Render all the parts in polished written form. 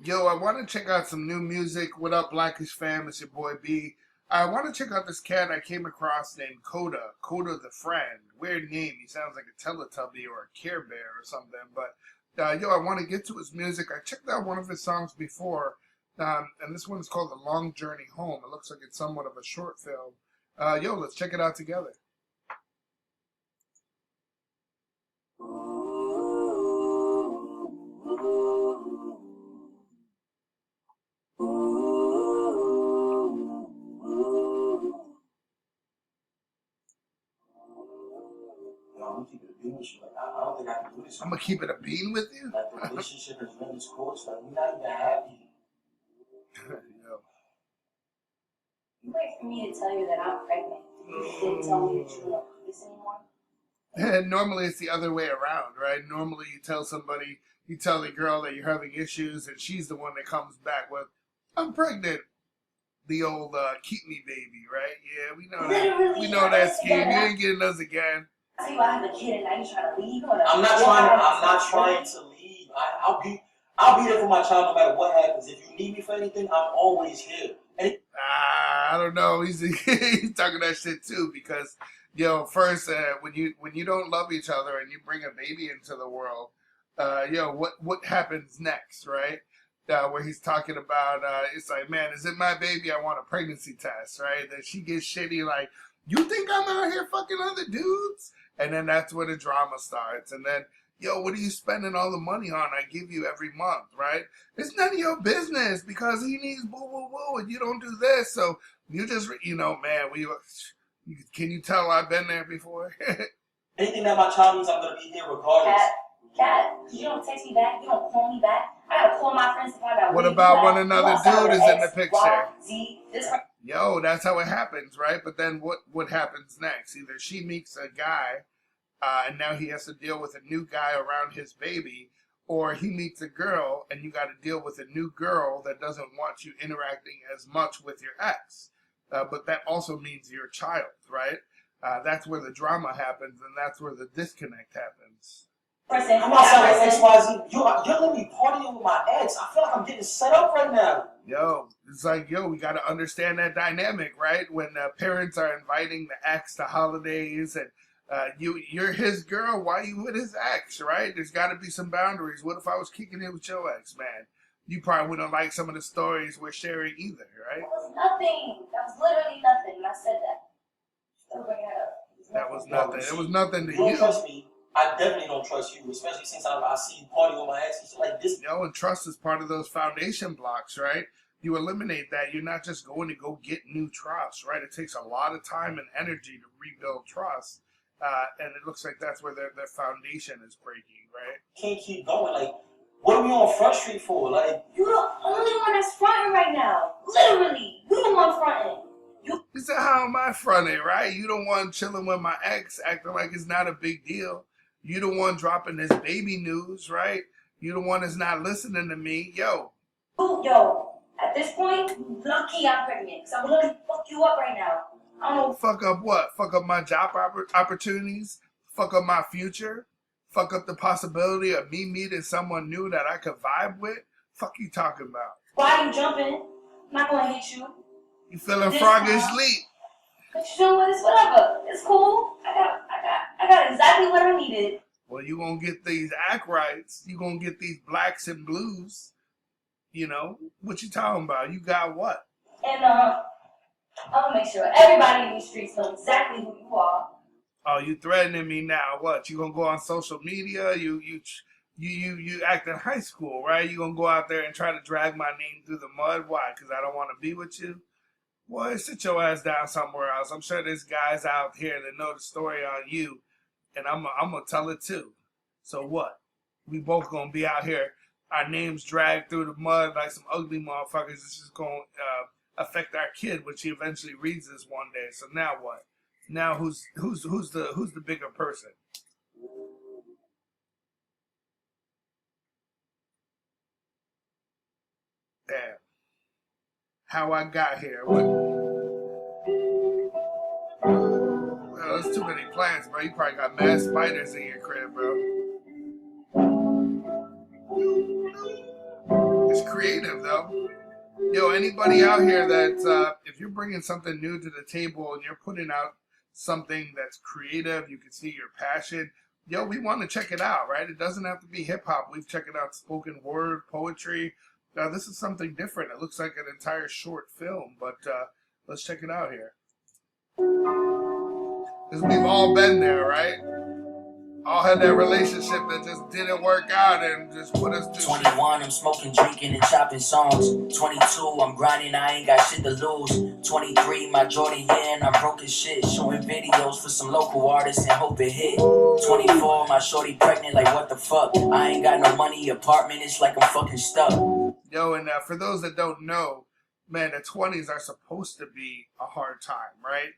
Yo, I want to check out some new music. What up, Blackish fam? It's your boy B. I want to check out this cat I came across named Kota. Kota the Friend. Weird name. He sounds like a Teletubby or a Care Bear or something. But, yo, I want to get to his music. I checked out one of his songs before, and this one is called The Long Journey Home. It looks like it's somewhat of a short film. Yo, let's check it out together. I'm keep it a bean with you. Like, I don't think I can do this. I'm going to keep it a bean with you? Like, the relationship is running its course. Like, we're not even happy. Yo. You wait for me to tell you that I'm pregnant. You didn't tell me that you don't do this anymore. And normally it's the other way around, right? Normally you tell somebody, you tell the girl that you're having issues, and she's the one that comes back with, I'm pregnant. The old keep me baby, right? Yeah, we know that. Literally, We know that scheme. You together. ain't getting us again. I tell you I have a kid and now you trying to leave. I'm not trying to leave. I'll be there for my child no matter what happens. If you need me for anything, I'm always here. And I don't know. He's he's talking that shit too because, yo, first when you don't love each other and you bring a baby into the world, yo, what happens next, right? Where he's talking about, it's like, man, is it my baby? I want a pregnancy test, right? That she gets shitty, like, you think I'm out here fucking other dudes? And then that's where the drama starts. And then, yo, what are you spending all the money on? I give you every month, right? It's none of your business because he needs boo, boo, boo, and you don't do this. So you just, man, can you tell I've been there before? anything that my child needs, I'm going to be here regardless. Cat, you don't text me back. You don't call me back. I gotta call my friends to find out. What about when another dude is in the picture? Y, Z, this. Yo, that's how it happens, right? But then what happens next? Either she meets a guy, and now he has to deal with a new guy around his baby, or he meets a girl, and you got to deal with a new girl that doesn't want you interacting as much with your ex. But that also means your child, right? That's where the drama happens, and that's where the disconnect happens. I'm outside with XYZ. You're letting me partying with my ex. I feel like I'm getting set up right now. Yo, it's like, we got to understand that dynamic, right? When parents are inviting the ex to holidays and you're his girl, why you with his ex, right? There's got to be some boundaries. What if I was kicking it with your ex, man? You probably wouldn't like some of the stories we're sharing either, right? That was nothing. That was literally nothing. And I said that. Don't bring it up. That was nothing. It was nothing to You don't you. trust me. I definitely don't trust you, especially since I see you partying with my ex and shit like this. And trust is part of those foundation blocks, right? You eliminate that. You're not just going to go get new trust, right? It takes a lot of time and energy to rebuild trust. And it looks like that's where their foundation is breaking, right? Can't keep going. Like, what are we on Front Street for? Like, you're the only one that's fronting right now. Literally. You the one fronting. You said, how am I fronting, right? You the one chilling with my ex, acting like it's not a big deal. You the one dropping this baby news, right? You the one that's not listening to me. Yo, at this point, lucky I'm pregnant. Because I'm going to fuck you up right now. I don't know. Fuck up what? Fuck up my job opportunities? Fuck up my future? Fuck up the possibility of me meeting someone new that I could vibe with? Fuck you talking about? Why are you jumping? I'm not going to hit you. You feeling froggish leap? But you know what? It's whatever. It's cool. I got exactly what I needed. Well, you gonna get these act rights. You gonna get these blacks and blues. What you talking about? You got what? And I'm gonna make sure everybody in these streets know exactly who you are. Oh, you threatening me now? What? You gonna go on social media? You act in high school, right? You gonna go out there and try to drag my name through the mud? Why? Because I don't want to be with you? Boy, sit your ass down somewhere else. I'm sure there's guys out here that know the story on you, and I'm gonna tell it too. So what? We both gonna be out here, our names dragged through the mud like some ugly motherfuckers. It's just gonna affect our kid when she eventually reads this one day. So now what? Now who's the bigger person? Damn. How I got here. Well, there's too many plants, bro. You probably got mad spiders in your crib, bro. It's creative though. Yo, anybody out here that if you're bringing something new to the table and you're putting out something that's creative, you can see your passion. Yo, we want to check it out, right? It doesn't have to be hip hop. We've checked it out, spoken word, poetry. This is something different. It looks like an entire short film, but let's check it out here. Because we've all been there, right? All had that relationship that just didn't work out and just put us to 21, I'm smoking, drinking, and chopping songs. 22, I'm grinding, I ain't got shit to lose. 23, my Jordan year, and I'm broke as shit. Shooting videos for some local artists and hope it hit. 24, my shorty pregnant, like what the fuck? I ain't got no money, apartment, it's like I'm fucking stuck. Yo, and for those that don't know, man, the 20s are supposed to be a hard time, right?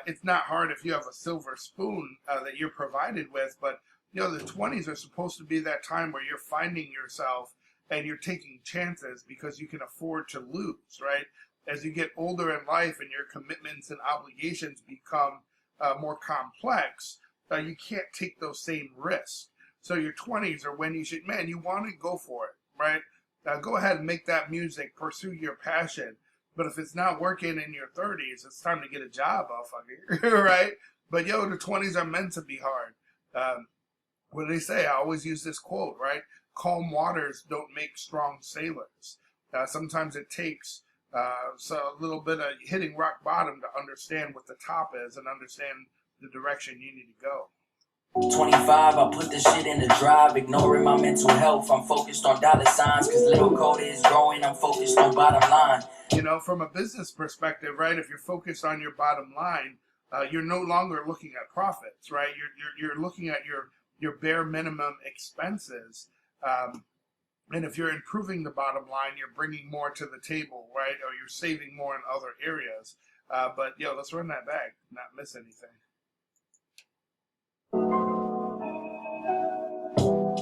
It's not hard if you have a silver spoon that you're provided with, but you know the 20s are supposed to be that time where you're finding yourself and you're taking chances because you can afford to lose, right? As you get older in life and your commitments and obligations become more complex, you can't take those same risks. So your 20s are when you should, man, you want to go for it, right? Go ahead and make that music, pursue your passion. But if it's not working in your 30s, it's time to get a job, motherfucker, right? But yo, the 20s are meant to be hard. What do they say? I always use this quote, right? Calm waters don't make strong sailors. Sometimes it takes so a little bit of hitting rock bottom to understand what the top is and understand the direction you need to go. 25, I put the shit in the drive, ignoring my mental health. I'm focused on dollar signs, cause little Kota is growing. I'm focused on bottom line. You know, from a business perspective, right, if you're focused on your bottom line, you're no longer looking at profits, right? You're looking at your bare minimum expenses. And if you're improving the bottom line, you're bringing more to the table, right? Or you're saving more in other areas. But, yo, let's run that back, not miss anything.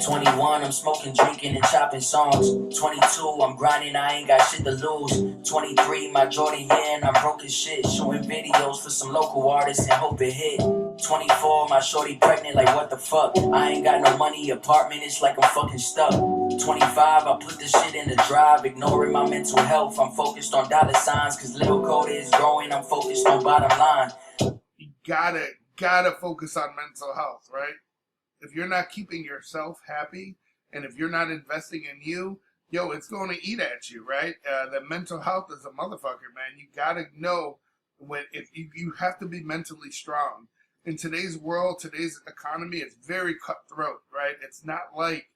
21, I'm smoking, drinking, and chopping songs. 22, I'm grinding, I ain't got shit to lose. 23, my Jordan year, and I'm broke as shit. Shooting videos for some local artists and hope it hit. 24, my shorty pregnant, like what the fuck? I ain't got no money, apartment, it's like I'm fucking stuck. 25, I put the shit in the drive, ignoring my mental health. I'm focused on dollar signs, cause little Kota is growing. I'm focused on bottom line. You gotta focus on mental health, right? If you're not keeping yourself happy and if you're not investing in you, yo, it's going to eat at you, right? The mental health is a motherfucker, man. You got to know if you have to be mentally strong. In today's world, today's economy, it's very cutthroat, right? It's not like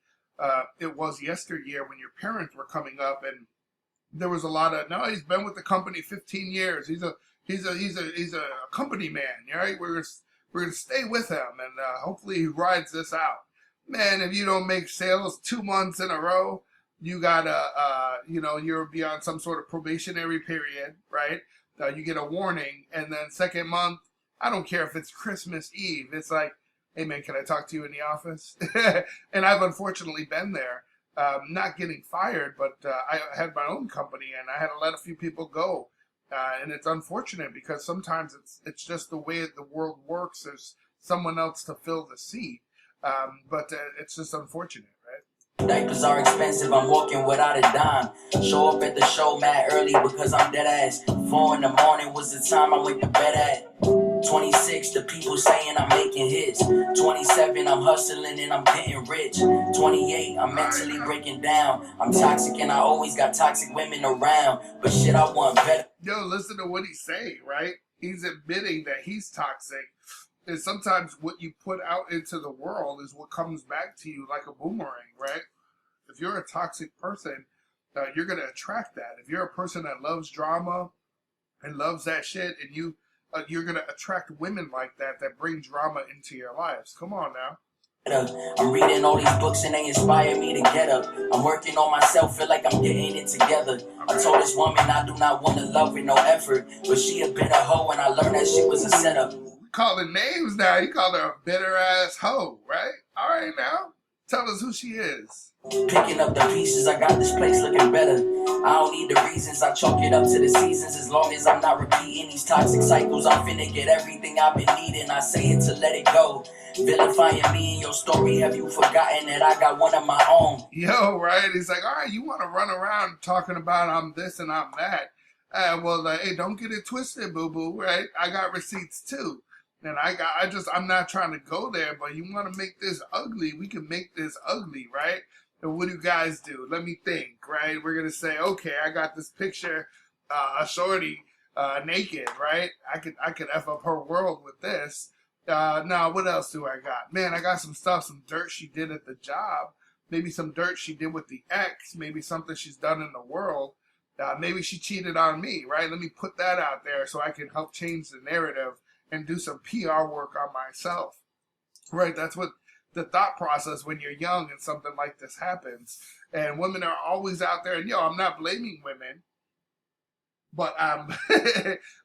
it was yesteryear when your parents were coming up and there was a lot of, no, he's been with the company 15 years. He's a company man, right? We're going to stay with him, and hopefully he rides this out. Man, if you don't make sales 2 months in a row, you gotta, you'll be on some sort of probationary period, right? You get a warning, and then second month, I don't care if it's Christmas Eve. It's like, hey man, can I talk to you in the office? And I've unfortunately been there, not getting fired, but I had my own company, and I had to let a few people go. And it's unfortunate because sometimes it's just the way the world works. There's someone else to fill the seat. But it's just unfortunate, right? Diapers are expensive, I'm walking without a dime. Show up at the show mad early because I'm dead ass. 4 in the morning was the time I went to bed at. 26, the people saying I'm making hits. 27, I'm hustling and I'm getting rich. 28, I'm mentally breaking down. I'm toxic and I always got toxic women around. But shit, I want better. Yo, listen to what he's saying, right? He's admitting that he's toxic. And sometimes what you put out into the world is what comes back to you like a boomerang, right? If you're a toxic person, you're going to attract that. If you're a person that loves drama and loves that shit, and you're going to attract women like that bring drama into your lives. Come on now. I'm reading all these books and they inspire me to get up. I'm working on myself, feel like I'm getting it together. I told this woman I do not want to love with no effort, but she a bitter hoe and I learned that shit was a setup. Calling names now. You call her a bitter ass hoe, right? All right now. Tell us who she is. Picking up the pieces, I got this place looking better. I don't need the reasons, I chalk it up to the seasons. As long as I'm not repeating these toxic cycles, I'm finna get everything I've been needing. I say it to let it go. Vilifying me in your story, have you forgotten that I got one of my own? Yo, right? He's like, all right, you want to run around talking about I'm this and I'm that. Hey, don't get it twisted, boo-boo, right? I got receipts too. And I'm not trying to go there, but you want to make this ugly, we can make this ugly, right? And what do you guys do? Let me think, right? We're going to say, okay, I got this picture, a shorty, naked, right? I could F up her world with this. Now, what else do I got? Man, I got some stuff, some dirt she did at the job. Maybe some dirt she did with the ex. Maybe something she's done in the world. Maybe she cheated on me, right? Let me put that out there so I can help change the narrative and do some PR work on myself, right? That's what the thought process when you're young and something like this happens. And women are always out there, and I'm not blaming women, but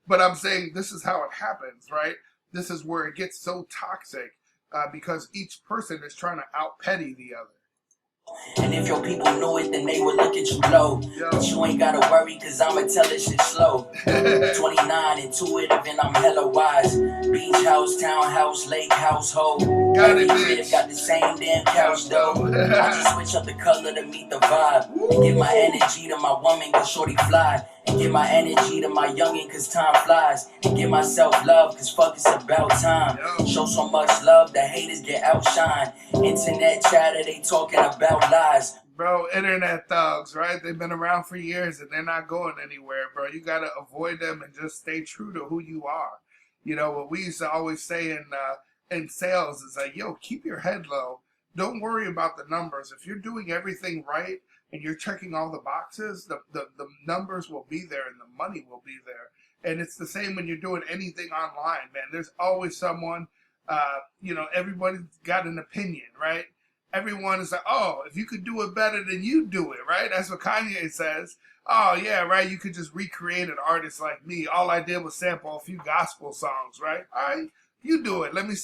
but I'm saying this is how it happens, right? This is where it gets so toxic because each person is trying to out-petty the other. And if your people knew it, then they would look at you low. But you ain't gotta worry, cause I'ma tell this shit slow. 29, intuitive, and I'm hella wise. Beach house, townhouse, lake household. Every crib got the same damn couch though. I just switch up the color to meet the vibe. And give my energy to my woman, cause shorty fly. And give my energy to my youngin', cause time flies. And give myself love, cause fuck, it's about time. Show so much love, the haters get outshined. Internet chatter, they talking about lies. Bro, internet thugs, right? They've been around for years and they're not going anywhere, bro. You gotta avoid them and just stay true to who you are. What we used to always say in sales is like, keep your head low. Don't worry about the numbers. If you're doing everything right and you're checking all the boxes, the numbers will be there and the money will be there. And it's the same when you're doing anything online, man. There's always someone, everybody's got an opinion, right? Everyone is like, oh, if you could do it better than you do it, right? That's what Kanye says. Oh, yeah, right, you could just recreate an artist like me. All I did was sample a few gospel songs, right? All right, you do it. Let me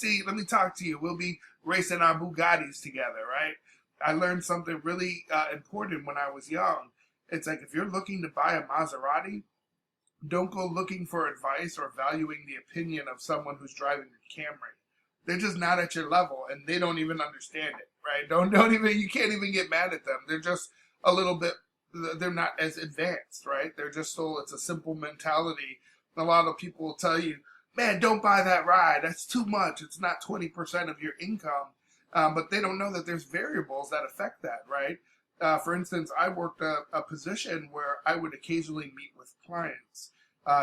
talk to you. We'll be racing our Bugattis together, right? I learned something really important when I was young. It's like if you're looking to buy a Maserati, don't go looking for advice or valuing the opinion of someone who's driving a Camry. They're just not at your level, and they don't even understand it, right? You can't even get mad at them. They're just a little bit, they're not as advanced, right? It's a simple mentality. A lot of people will tell you, man, don't buy that ride. That's too much. It's not 20% of your income. But they don't know that there's variables that affect that, right? For instance, I worked a position where I would occasionally meet with clients.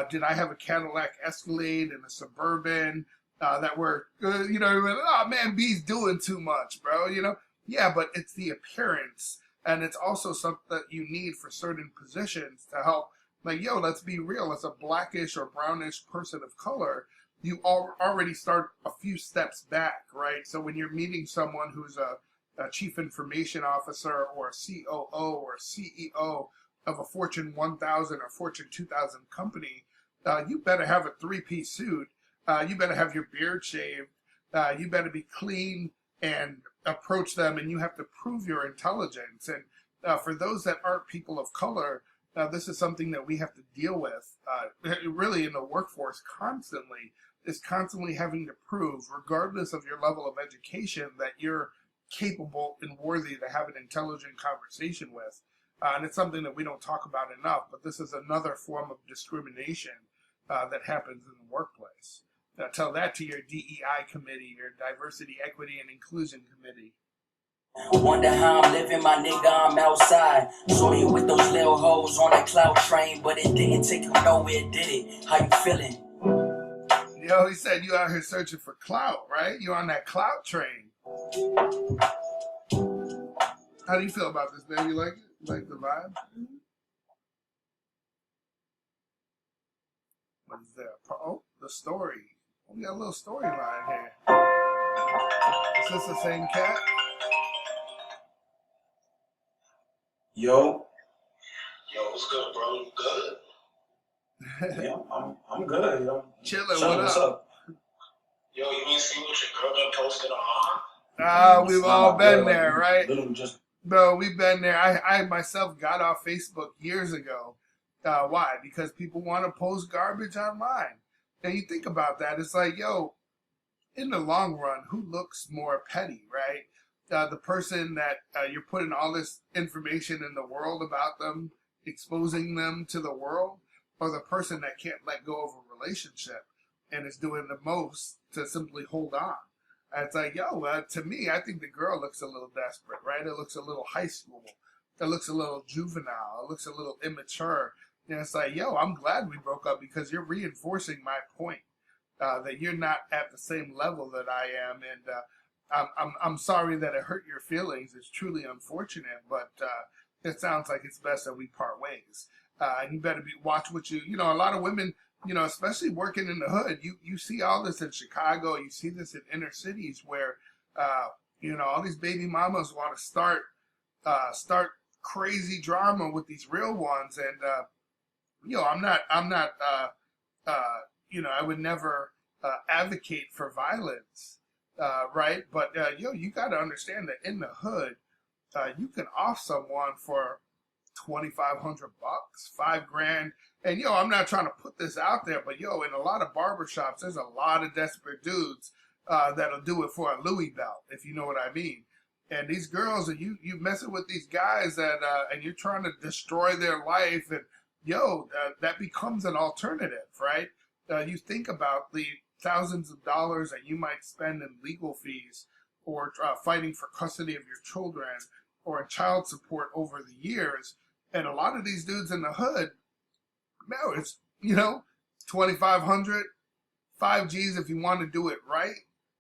Did I have a Cadillac Escalade and a Suburban that were, oh man, B's doing too much, bro, Yeah, but it's the appearance, and it's also something that you need for certain positions to help. Like, let's be real. As a blackish or brownish person of color, you already start a few steps back, right? So when you're meeting someone who's a chief information officer or a COO or CEO of a Fortune 1000 or Fortune 2000 company, you better have a three-piece suit. You better have your beard shaved. You better be clean and approach them, and you have to prove your intelligence. And for those that aren't people of color, this is something that we have to deal with really in the workforce constantly, is constantly having to prove, regardless of your level of education, that you're capable and worthy to have an intelligent conversation with. And it's something that we don't talk about enough, but this is another form of discrimination that happens in the workplace. Tell that to your DEI committee, your Diversity, Equity, and Inclusion committee. Wonder how I'm living, my nigga, I'm outside. Saw you with those little hoes on that cloud train, but it didn't take you nowhere, did it? How you feeling? He said you out here searching for clout, right? You on that clout train. How do you feel about this, baby? You like it? You like the vibe? What is that? Oh, the story. We got a little storyline here. Is this the same cat? Yo. Yo, what's good, bro? You good? Yeah, I'm good, yo. Chilling, what's up? Yo, you ain't seen what your girl been posting on? We've all been there, right? Literally just Bro, we've been there. I myself got off Facebook years ago. Why? Because people want to post garbage online. And you think about that, it's like, yo, in the long run, who looks more petty, right? The person that you're putting all this information in the world about them, exposing them to the world, or the person that can't let go of a relationship and is doing the most to simply hold on. It's like, yo, to me, I think the girl looks a little desperate, right? It looks a little high school. It looks a little juvenile. It looks a little immature. And it's like, yo, I'm glad we broke up because you're reinforcing my point that you're not at the same level that I am. And I'm sorry that it hurt your feelings. It's truly unfortunate, but it sounds like it's best that we part ways. And you better watch what you know, a lot of women, you know, especially working in the hood, you see all this in Chicago, you see this in inner cities where, you know, all these baby mamas want to start crazy drama with these real ones. And, you know, I'm not, you know, I would never advocate for violence, right? But, yo, you got to understand that in the hood, you can off someone for $2,500, $5,000. And yo, I'm not trying to put this out there, but yo, in a lot of barbershops, there's a lot of desperate dudes that'll do it for a Louis belt, if you know what I mean. And these girls, and you messing with these guys that, and you're trying to destroy their life, and yo, that becomes an alternative, right? You think about the thousands of dollars that you might spend in legal fees, or fighting for custody of your children, or in child support over the years. And a lot of these dudes in the hood, no, it's, you know, 2,500, 5 G's if you want to do it right.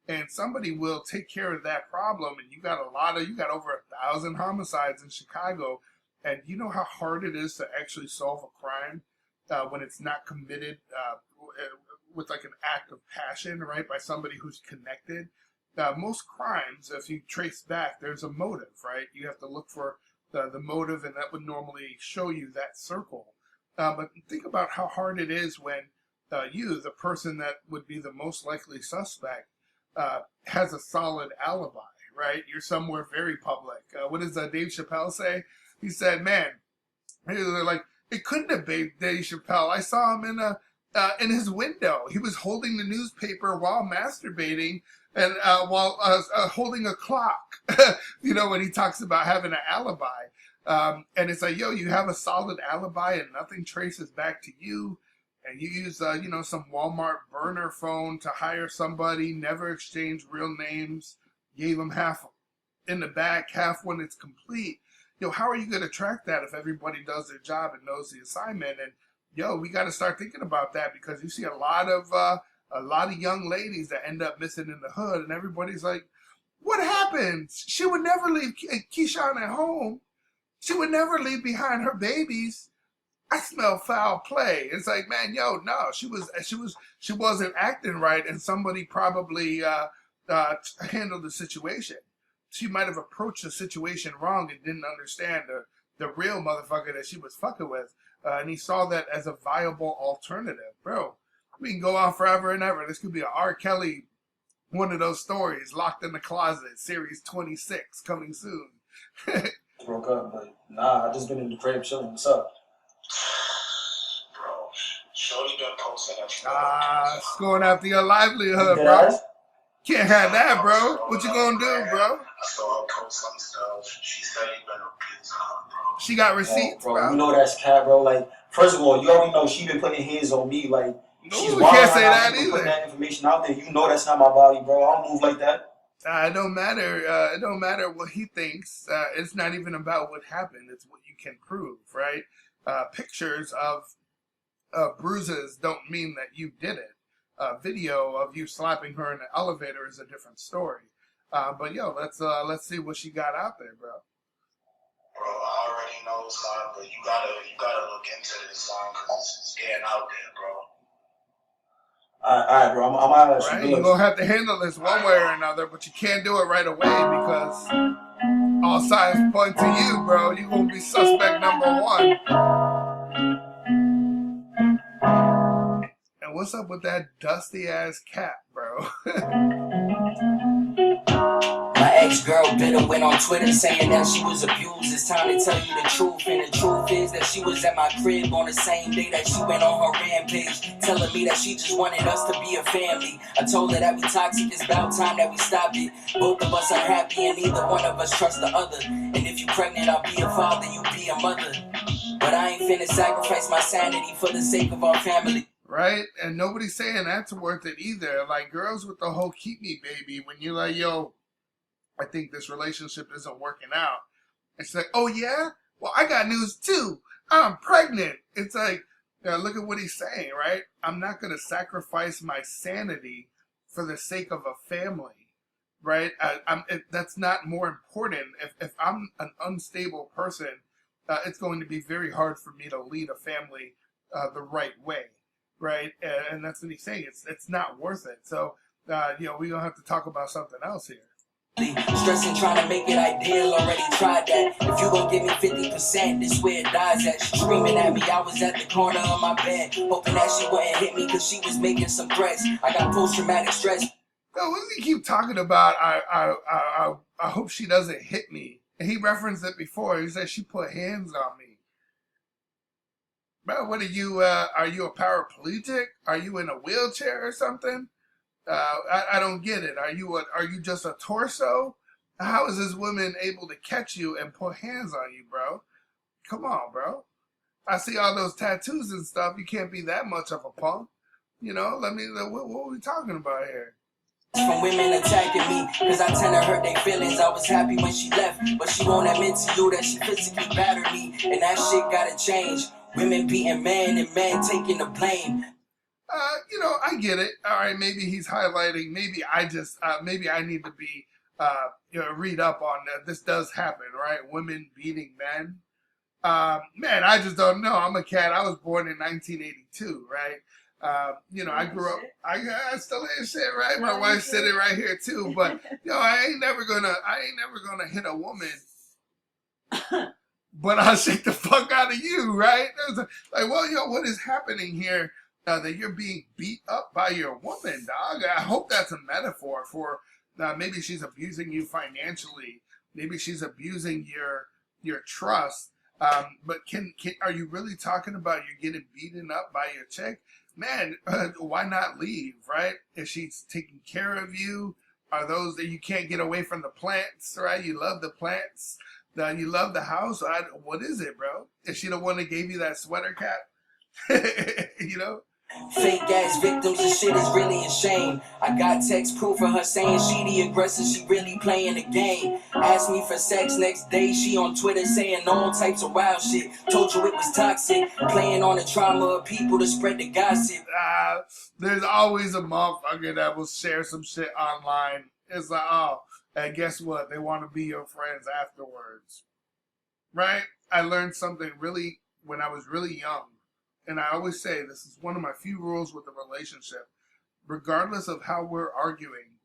And somebody will take care of that problem. And you got over 1,000 homicides in Chicago. And you know how hard it is to actually solve a crime when it's not committed with like an act of passion, right, by somebody who's connected. Most crimes, if you trace back, there's a motive, right? You have to look for the motive, and that would normally show you that circle. But think about how hard it is when you, the person that would be the most likely suspect, has a solid alibi, right? You're somewhere very public. What does Dave Chappelle say? He said, man, like, it couldn't have been Dave Chappelle. I saw him in his window. He was holding the newspaper while masturbating and while holding a clock, you know, when he talks about having an alibi. And it's like, yo, you have a solid alibi and nothing traces back to you. And you use, you know, some Walmart burner phone to hire somebody, never exchange real names, gave them half in the back, half when it's complete. Yo, how are you going to track that if everybody does their job and knows the assignment? And yo, we got to start thinking about that, because you see a lot of young ladies that end up missing in the hood, and everybody's like, what happened? She would never leave Keyshawn at home. She would never leave behind her babies. I smell foul play. It's like, man, yo, no, she wasn't acting right, and somebody probably handled the situation. She might have approached the situation wrong and didn't understand the real motherfucker that she was fucking with, and he saw that as a viable alternative. Bro, we can go on forever and ever. This could be a R. Kelly, one of those stories, Locked in the Closet, series 26, coming soon. Broke up, but nah, I just been in the crib chilling. What's up? Bro, Shorty been posting that you It's going after your livelihood, bro. Can't have that, bro. What you gonna do, bro? I saw her post some stuff. She said you been abusing her, bro. She got receipts, bro. bro. You know that's cat, bro. Like, first of all, you already know she been putting hands on me. Like, she's you wild can't say right now. that She been either. putting that information out there. You know that's not my body, bro. I don't move like that. It don't matter. It don't matter what he thinks. It's not even about what happened. It's what you can prove, right? Pictures of bruises don't mean that you did it. Video of you slapping her in the elevator is a different story. But yo, let's see what she got out there, bro. Bro, I already know, son, but you gotta look into this, son, because it's getting out there, bro. All right, bro. I'm out of Right? You're gonna have to handle this one way or another, but you can't do it right away because all signs point to you, bro. You're gonna be suspect number one. And what's up with that dusty ass cap, bro? My ex Ex-girl bitter went on Twitter saying that she was abused. It's time to tell you the truth. And the truth is that she was at my crib on the same day that she went on her rampage, telling me that she just wanted us to be a family. I told her that we toxic, it's about time that we stopped it. Both of us are happy and neither one of us trust the other. And if you pregnant, I'll be a father, you be a mother. But I ain't finna sacrifice my sanity for the sake of our family. Right? And nobody's saying that's worth it either. Like, girls with the whole keep me baby, when you're like, yo, I think this relationship isn't working out. It's like, oh yeah? Well, I got news too. I'm pregnant. It's like, look at what he's saying, right? I'm not going to sacrifice my sanity for the sake of a family, right? That's not more important. If I'm an unstable person, it's going to be very hard for me to lead a family the right way. Right, and that's what he's saying. It's not worth it. So, we're gonna have to talk about something else here. Stressing, trying to make it ideal, already tried that. If you gon' give me 50%, this where it dies at. She screaming at me, I was at the corner of my bed, hoping that she wouldn't hit me cause she was making some threats. I got post-traumatic stress. Yo, what does he keep talking about? I hope she doesn't hit me. And he referenced it before. He said she put hands on me. Bro, what are you a paraplegic? Are you in a wheelchair or something? I don't get it. Are you just a torso? How is this woman able to catch you and put hands on you, bro? Come on, bro. I see all those tattoos and stuff. You can't be that much of a punk. What are we talking about here? From women attacking me, cause I tend to hurt their feelings. I was happy when she left, but she won't admit to you that she physically battered me, and that shit gotta change. Women beating men and men taking the blame. I get it. All right, maybe he's highlighting. Maybe I need to be, read up on that. This does happen, right? Women beating men. Man, I just don't know. I'm a cat. I was born in 1982, right? I grew up. I still ain't shit, right? My wife's sitting right here too. But I ain't never gonna hit a woman. But I'll shake the fuck out of you, right? Like, well, what is happening here? That you're being beat up by your woman, dog. I hope that's a metaphor for maybe she's abusing you financially. Maybe she's abusing your trust. But are you really talking about you're getting beaten up by your chick? Man, why not leave, right? If she's taking care of you, are those that you can't get away from the plants, right? You love the plants. You love the house. What is it, bro? Is she the one that gave you that sweater cap? Fake ass victims and shit is really a shame. I got text proof of her saying she the aggressor, she really playing the game. Asked me for sex next day, she on Twitter saying all types of wild shit. Told you it was toxic, playing on the trauma of people to spread the gossip. There's always a motherfucker that will share some shit online. It's like, oh, and guess what? They want to be your friends afterwards. Right? I learned something when I was really young. And I always say this is one of my few rules with a relationship. Regardless of how we're arguing,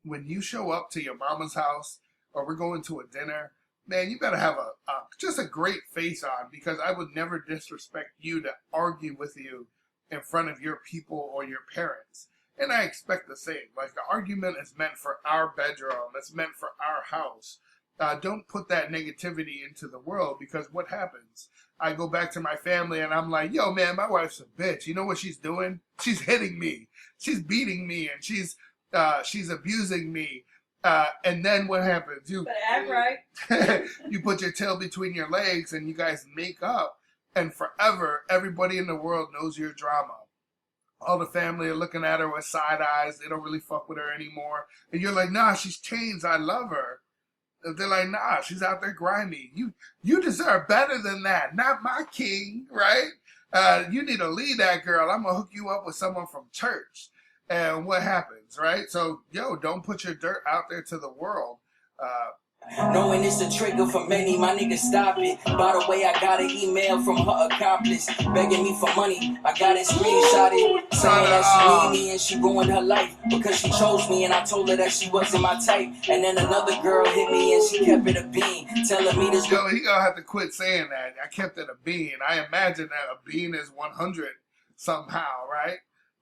when you show up to your mama's house or we're going to a dinner, man, you better have just a great face on, because I would never disrespect you to argue with you in front of your people or your parents. And I expect the same. Like, the argument is meant for our bedroom. It's meant for our house. Don't put that negativity into the world, because what happens? I go back to my family and I'm like, yo, man, my wife's a bitch. You know what she's doing? She's hitting me. She's beating me, and she's abusing me. And then what happens? You act right. You put your tail between your legs and you guys make up. And forever, everybody in the world knows your drama. All the family are looking at her with side eyes. They don't really fuck with her anymore. And you're like, nah, she's changed. I love her. They're like, nah, she's out there grimy. You deserve better than that. Not my king, right? You need to leave that girl. I'm going to hook you up with someone from church. And what happens, right? So, don't put your dirt out there to the world. Knowing it's a trigger for many, my nigga, stop it. By the way, I got an email from her accomplice begging me for money. I got it screenshotted, saying that she need me and she ruined her life because she chose me, and I told her that she wasn't my type. And then another girl hit me and she kept it a bean, telling me this. He gonna have to quit saying that. I kept it a bean. I imagine that a bean is 100 somehow, right?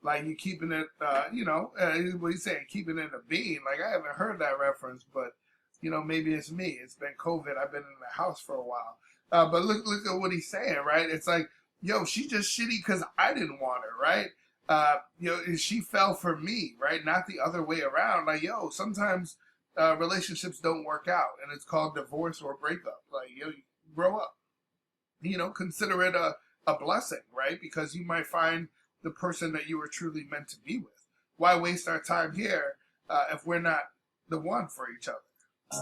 like you keeping it, what he's saying, keeping it in a bean. Like, I haven't heard that reference, but, maybe it's me. It's been COVID. I've been in the house for a while. But look at what he's saying, right? It's like, yo, she just shitty because I didn't want her, right? She fell for me, right? Not the other way around. Like, yo, sometimes relationships don't work out, and it's called divorce or breakup. Like, yo, grow up. Consider it a blessing, right? Because you might find the person that you were truly meant to be with. Why waste our time here if we're not the one for each other?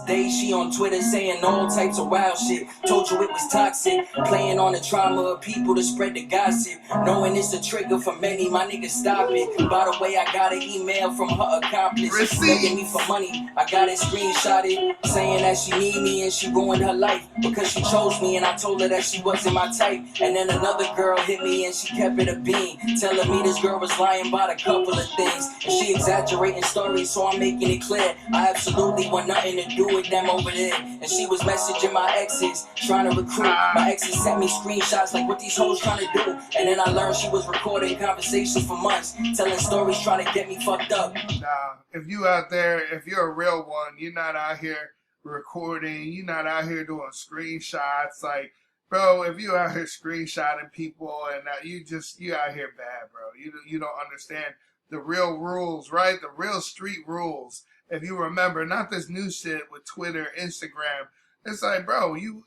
Day she on Twitter saying all types of wild shit. Told you it was toxic. Playing on the trauma of people to spread the gossip. Knowing it's a trigger for many, my nigga, stop it. By the way, I got an email from her accomplice begging me for money. I got it screenshotted, saying that she need me and she ruined her life because she chose me and I told her that she wasn't my type. And then another girl hit me and she kept it a bean, telling me this girl was lying about a couple of things. And she exaggerating stories, so I'm making it clear I absolutely want nothing to do with them over there. And she was messaging my exes, trying to recruit. My exes sent me screenshots like what these hoes trying to do. And then I learned she was recording conversations for months, telling stories trying to get me fucked up. Nah, if you out there, if you're a real one, you're not out here recording, you're not out here doing screenshots. Like, bro, if you out here screenshotting people and you out here bad, bro. You don't understand the real rules, right? The real street rules. If you remember, not this new shit with Twitter, Instagram. It's like, bro, you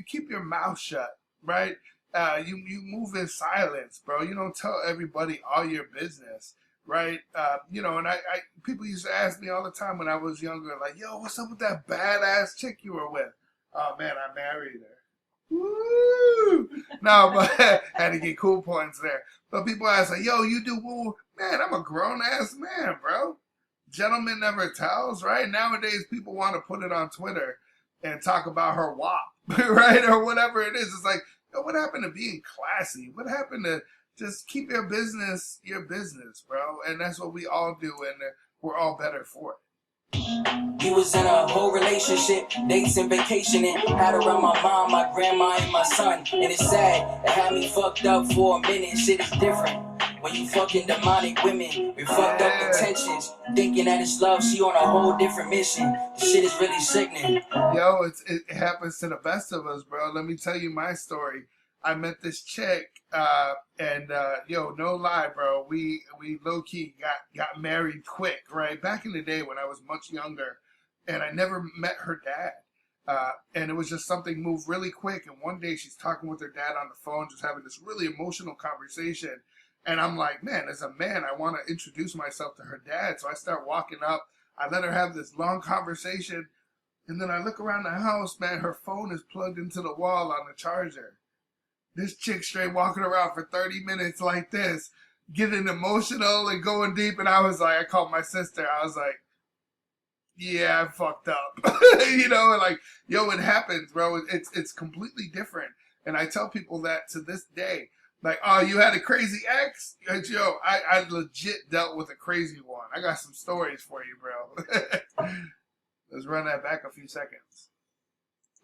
keep your mouth shut, right? You move in silence, bro. You don't tell everybody all your business, right? And I people used to ask me all the time when I was younger, like, yo, what's up with that badass chick you were with? Oh man, I married her. Woo! No, but I had to get cool points there. But people ask, like, yo, you do woo? Man, I'm a grown ass man, bro. Gentleman never tells, right? Nowadays, people want to put it on Twitter and talk about her WAP, right? Or whatever it is. It's like, yo, what happened to being classy? What happened to just keep your business, bro? And that's what we all do, and we're all better for it. We was in a whole relationship, dates and vacationing. Had around my mom, my grandma, and my son. And it's sad, it had me fucked up for a minute. Shit is different. When you fucking demonic women, we fucked up intentions. Thinking that it's love, she on a whole different mission. This shit is really sickening. Yo, it happens to the best of us, bro. Let me tell you my story. I met this chick, and no lie, bro. We low-key got married quick, right? Back in the day when I was much younger, and I never met her dad. And it was just something moved really quick. And one day she's talking with her dad on the phone, just having this really emotional conversation. And I'm like, man, as a man, I want to introduce myself to her dad. So I start walking up. I let her have this long conversation. And then I look around the house, man, her phone is plugged into the wall on the charger. This chick straight walking around for 30 minutes like this, getting emotional and going deep. And I called my sister. I was like, yeah, I fucked up. And like, yo, it happens, bro. It's completely different. And I tell people that to this day. Like, oh, you had a crazy ex? Yo, I legit dealt with a crazy one. I got some stories for you, bro. Let's run that back a few seconds.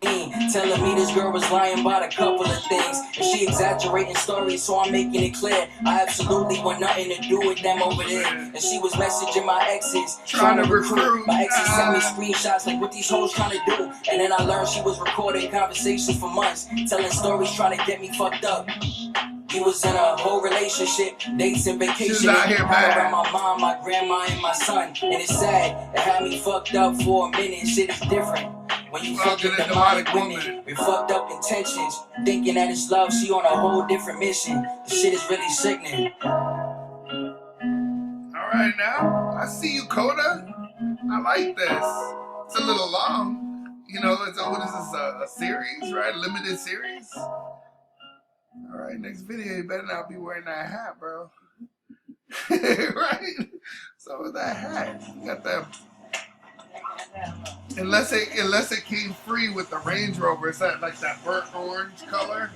Telling me this girl was lying about a couple of things, and she exaggerating stories, so I'm making it clear I absolutely want nothing to do with them over there. And she was messaging my exes, trying to recruit. My exes sent me screenshots like what these hoes trying to do. And then I learned she was recording conversations for months, telling stories trying to get me fucked up. We was in a whole relationship, dates and vacationing. Had around my mom, my grandma, and my son. And it's sad, it had me fucked up for a minute. Shit is different. When you fucking demonic women, we fucked up intentions. Thinking that it's love, she on a whole different mission. The shit is really sickening. All right, now I see you, Kota. I like this. It's a little long. What is this? A series, right? Limited series. All right, next video, you better not be wearing that hat, bro. Right? So with that hat, you got that. Unless it came free with the Range Rover, it's that burnt orange color.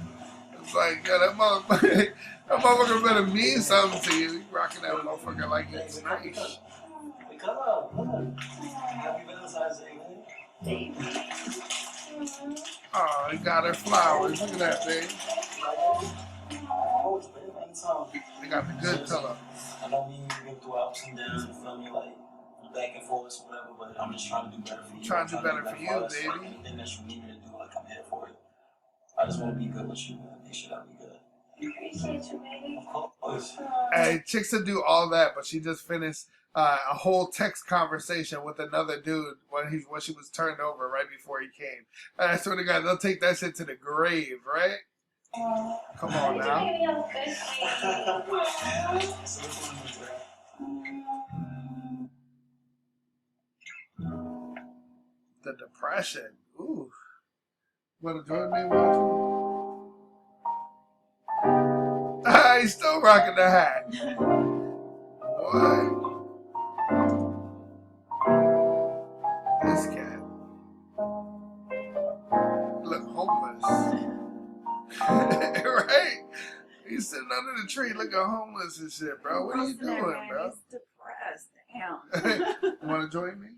It's like, yeah, that motherfucker better mean something to you. You rocking that motherfucker like it's nice. Oh, he got her flowers. Look at that, baby. They got the good color. ups and downs, you feel me? Like, back and forth, whatever, but I'm just trying to do better for you. Trying to do better for you, us. baby. Anything that you need me to do, like, I'm here for it. I just want to be good with you, man. Make sure that we good. Appreciate you, baby. Of course. Hey, chicks will do all that, but she just finished a whole text conversation with another dude when she was turned over right before he came. And I swear to God, they'll take that shit to the grave, right? Come on now. Baby, I'm good. The depression. Ooh. Want to join me watching? Ah, he's still rocking the hat. What? This cat. Look homeless. Right? He's sitting under the tree looking homeless and shit, bro. What are you doing, bro? He's depressed. Damn. You want to join me?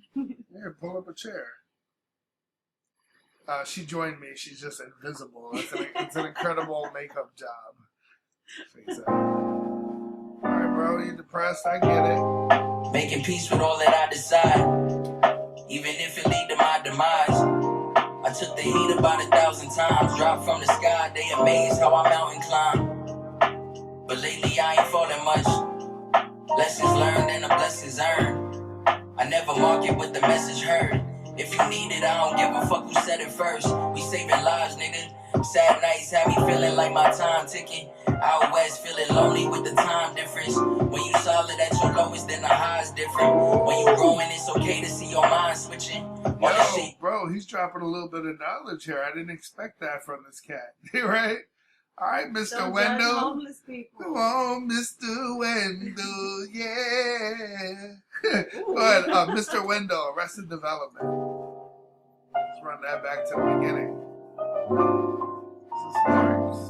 Yeah, pull up a chair. She joined me. She's just invisible. It's an incredible makeup job. Alright, bro, you depressed? I get it. Making peace with all that I decide, even if it lead to my demise. I took the heat about 1,000 times, dropped from the sky, they amazed how I mountain climb. But lately I ain't falling much, lessons learned and the blessings earned. I never mark it with the message heard. If you need it, I don't give a fuck who said it first. We saving lives, nigga. Sad nights have me feeling like my time ticking. Out west feeling lonely with the time difference. When you solid at your lowest, then the high's different. When you growing, it's okay to see your mind switching. Yo, bro, he's dropping a little bit of knowledge here. I didn't expect that from this cat. Right? All right, Mr. Don't Wendell. judge homeless people. Come on, Mr. Wendell, yeah. Go ahead, Mr. Wendell, Arrested Development. Let's run that back to the beginning. This is lyrics.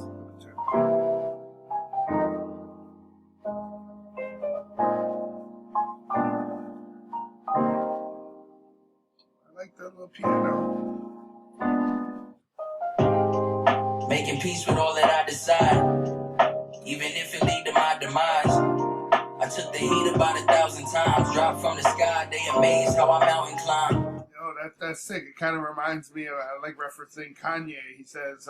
I like that little piano. Making peace with all that I decide, even if it lead to my demise. I took the heat about 1,000 times, dropped from the sky, they amazed how I mountain climb. Yo, that's sick. It kind of reminds me of, I like referencing Kanye. He says,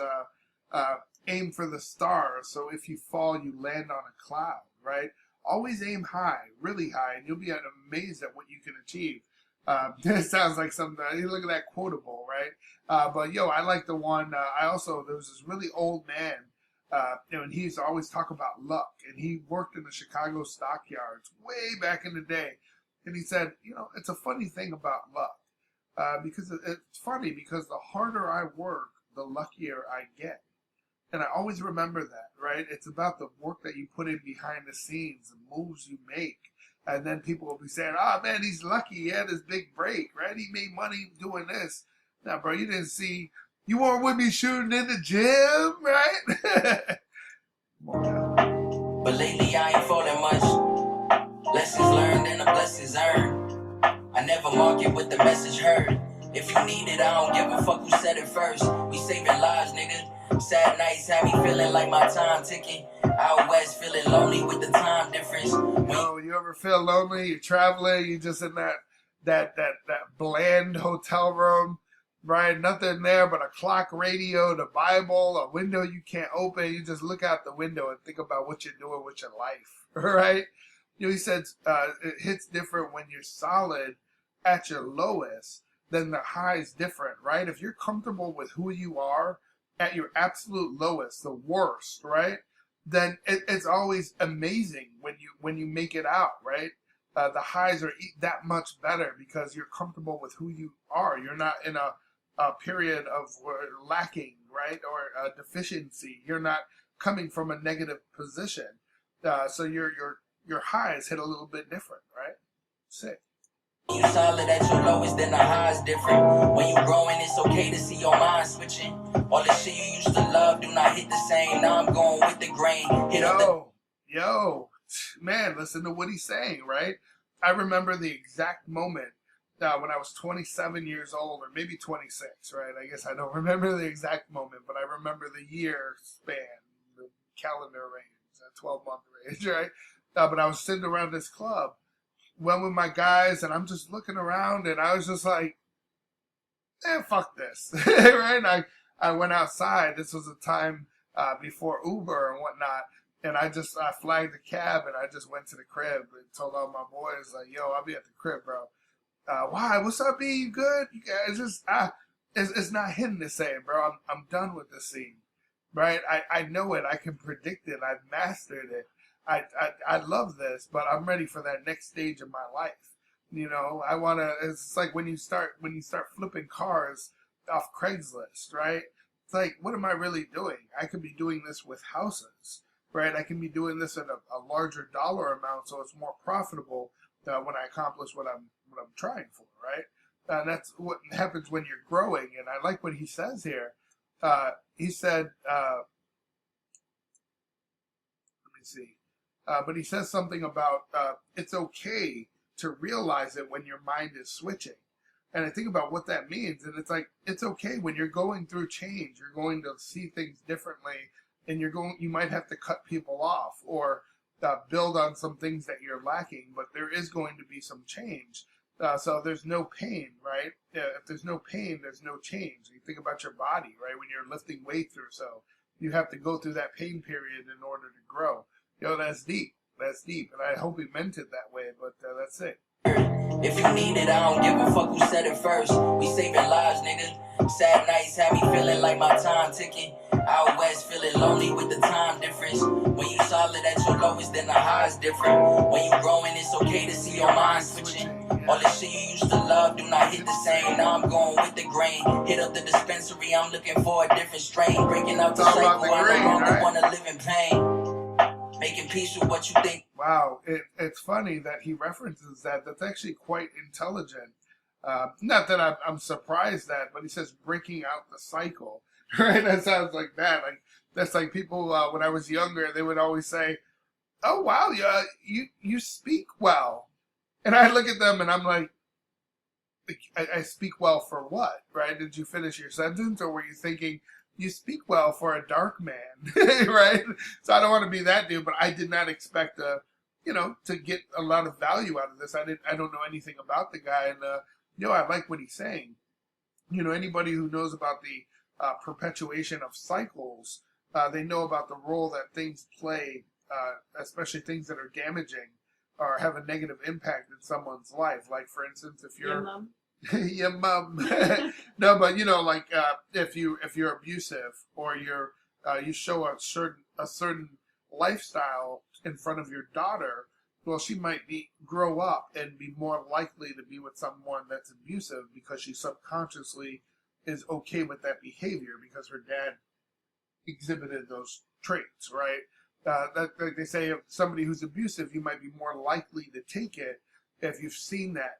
aim for the stars, so if you fall, you land on a cloud, right? Always aim high, really high, and you'll be amazed at what you can achieve. It sounds like something, look at that quotable, right? But yo, I like the one, there was this really old man, and he's always talk about luck, and he worked in the Chicago stockyards way back in the day, and he said, it's a funny thing about luck, because it's funny because the harder I work, the luckier I get. And I always remember that, right? It's about the work that you put in behind the scenes, the moves you make. And then people will be saying, oh, man, he's lucky. He had his big break, right? He made money doing this. Now, bro, you didn't see, you weren't with me shooting in the gym, right? Come on now. But lately I ain't falling much, lessons learned and the blessings earned. I never mark it with the message heard. If you need it, I don't give a fuck who said it first. We saving lives, nigga. Sad nights have me feeling like my time ticking. Out west feeling lonely with the time difference. You ever feel lonely? You're traveling. You're just in that bland hotel room, right? Nothing there but a clock, radio, the Bible, a window you can't open. You just look out the window and think about what you're doing with your life, right? He said it hits different when you're solid at your lowest. Then the high is different, right? If you're comfortable with who you are at your absolute lowest, the worst, right? Then it's always amazing when you make it out, right? The highs are that much better because you're comfortable with who you are. You're not in a period of lacking, right, or deficiency. You're not coming from a negative position, so your highs hit a little bit different, right? Sick. You solid at your lowest, then the high's different. When you growing, it's okay to see your mind switching. All the shit you used to love do not hit the same. Now I'm going with the grain. Yo, man, listen to what he's saying, right? I remember the exact moment when I was 27 years old, or maybe 26, right? I guess I don't remember the exact moment, but I remember the year span, the calendar range, that 12-month range, right? But I was sitting around this club, went with my guys, and I'm just looking around, and I was just like, fuck this. Right? And I went outside. This was a time before Uber and whatnot. And I flagged the cab, and I just went to the crib and told all my boys, like, yo, I'll be at the crib, bro. Why? What's up, B? You good? You guys it's not hidden to say, bro. I'm done with the scene, right? I know it. I can predict it. I've mastered it. I love this, but I'm ready for that next stage of my life. You know, I want to. It's like when you start flipping cars off Craigslist, right? It's like, what am I really doing? I could be doing this with houses, right? I can be doing this at a larger dollar amount, so it's more profitable when I accomplish what I'm trying for, right? And that's what happens when you're growing. And I like what he says here. He said, let me see, but he says something about it's okay to realize it when your mind is switching. And I think about what that means, and it's like, it's okay when you're going through change. You're going to see things differently, and you might have to cut people off or build on some things that you're lacking, but there is going to be some change. So there's no pain, right? If there's no pain, there's no change. You think about your body, right? When you're lifting weights or so, you have to go through that pain period in order to grow. That's deep. That's deep. And I hope he meant it that way, but that's it. If you need it, I don't give a fuck who said it first. We saving lives, nigga. Sad nights have me feeling like my time ticking. Out west feeling lonely with the time difference. When you solid at your lowest, then the high's different. When you growing, it's okay to see your mind switching. All the shit you used to love do not hit the same. Now I'm going with the grain. Hit up the dispensary, I'm looking for a different strain. Breaking out the cycle, I no longer want to live in pain. Making peace with what you think. Wow, it's funny that he references that. That's actually quite intelligent. Not that I'm surprised at, but he says breaking out the cycle. Right? That sounds like that. Like that's like people when I was younger, they would always say, "Oh wow, you speak well," and I look at them and I'm like, I speak well for what? Right? Did you finish your sentence, or were you thinking? You speak well for a dark man, right? So I don't want to be that dude, but I did not expect to get a lot of value out of this. I don't know anything about the guy, and I like what he's saying. Anybody who knows about the perpetuation of cycles, they know about the role that things play, especially things that are damaging or have a negative impact in someone's life. Like, for instance, if you're your mom. No, but if you're abusive or you show a certain lifestyle in front of your daughter, well, she might grow up and be more likely to be with someone that's abusive because she subconsciously is okay with that behavior because her dad exhibited those traits, right? That like they say, if somebody who's abusive, you might be more likely to take it if you've seen that.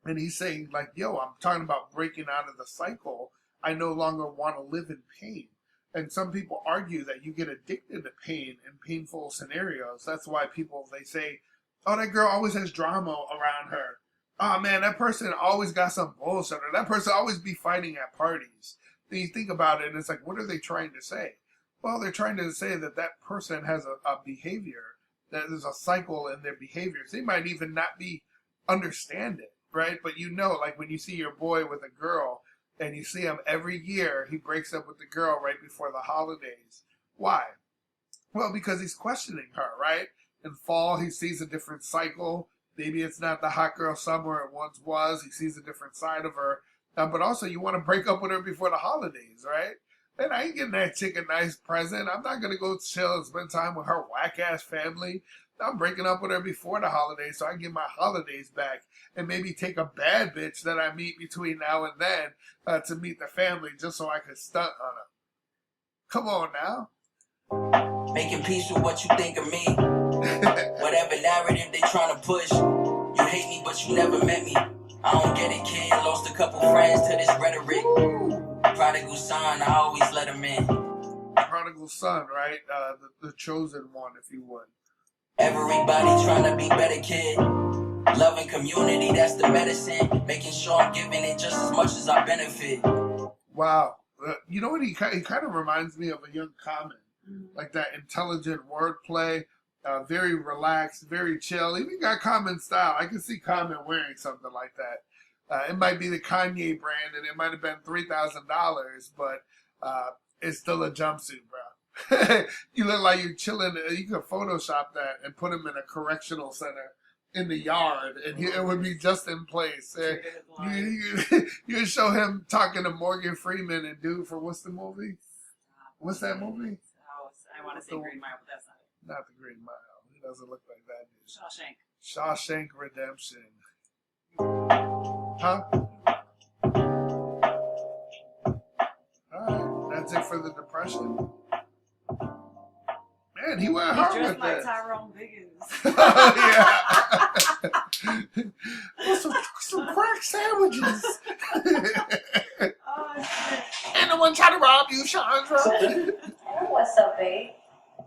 And he's saying, like, I'm talking about breaking out of the cycle. I no longer want to live in pain. And some people argue that you get addicted to pain in painful scenarios. That's why they say, oh, that girl always has drama around her. Oh, man, that person always got some bullshit. Or that person always be fighting at parties. Then you think about it, and it's like, what are they trying to say? Well, they're trying to say that person has a behavior, that there's a cycle in their behaviors. They might even not understand it. Right? But like when you see your boy with a girl and you see him every year, he breaks up with the girl right before the holidays. Why? Well, because he's questioning her, right? In fall, he sees a different cycle. Maybe it's not the hot girl summer it once was. He sees a different side of her. But also, you want to break up with her before the holidays, right? And I ain't getting that chick a nice present. I'm not going to go chill and spend time with her whack-ass family. I'm breaking up with her before the holidays so I can get my holidays back and maybe take a bad bitch that I meet between now and then to meet the family just so I can stunt on her. Come on now. Making peace with what you think of me. Whatever narrative they trying to push. You hate me, but you never met me. I don't get it, kid. Lost a couple friends to this rhetoric. Prodigal son, I always let him in. Prodigal son, right? The chosen one, if you would. Everybody trying to be better, kid. Loving community, that's the medicine. Making sure I'm giving it just as much as I benefit. Wow. You know what? He kind of reminds me of a young Common. Like that intelligent wordplay. Very relaxed, very chill. Even got Common style. I can see Common wearing something like that. It might be the Kanye brand, and it might have been $3,000, but it's still a jumpsuit, bro. You look like you're chilling. You could Photoshop that and put him in a correctional center in the yard, and it would be just in place. You show him talking to Morgan Freeman and dude for what's the movie? What's that movie? Oh, I want to say Green Mile, but that's not it. Not the Green Mile. He doesn't look like that dude. Shawshank. Shawshank Redemption. Huh? Alright, that's it for the depression. Man, he went hard Dressed with like this. Tyrone Biggins. Oh, yeah. some crack sandwiches. Oh, shit. Ain't no one trying to rob you, Chandra. Oh, what's up, babe?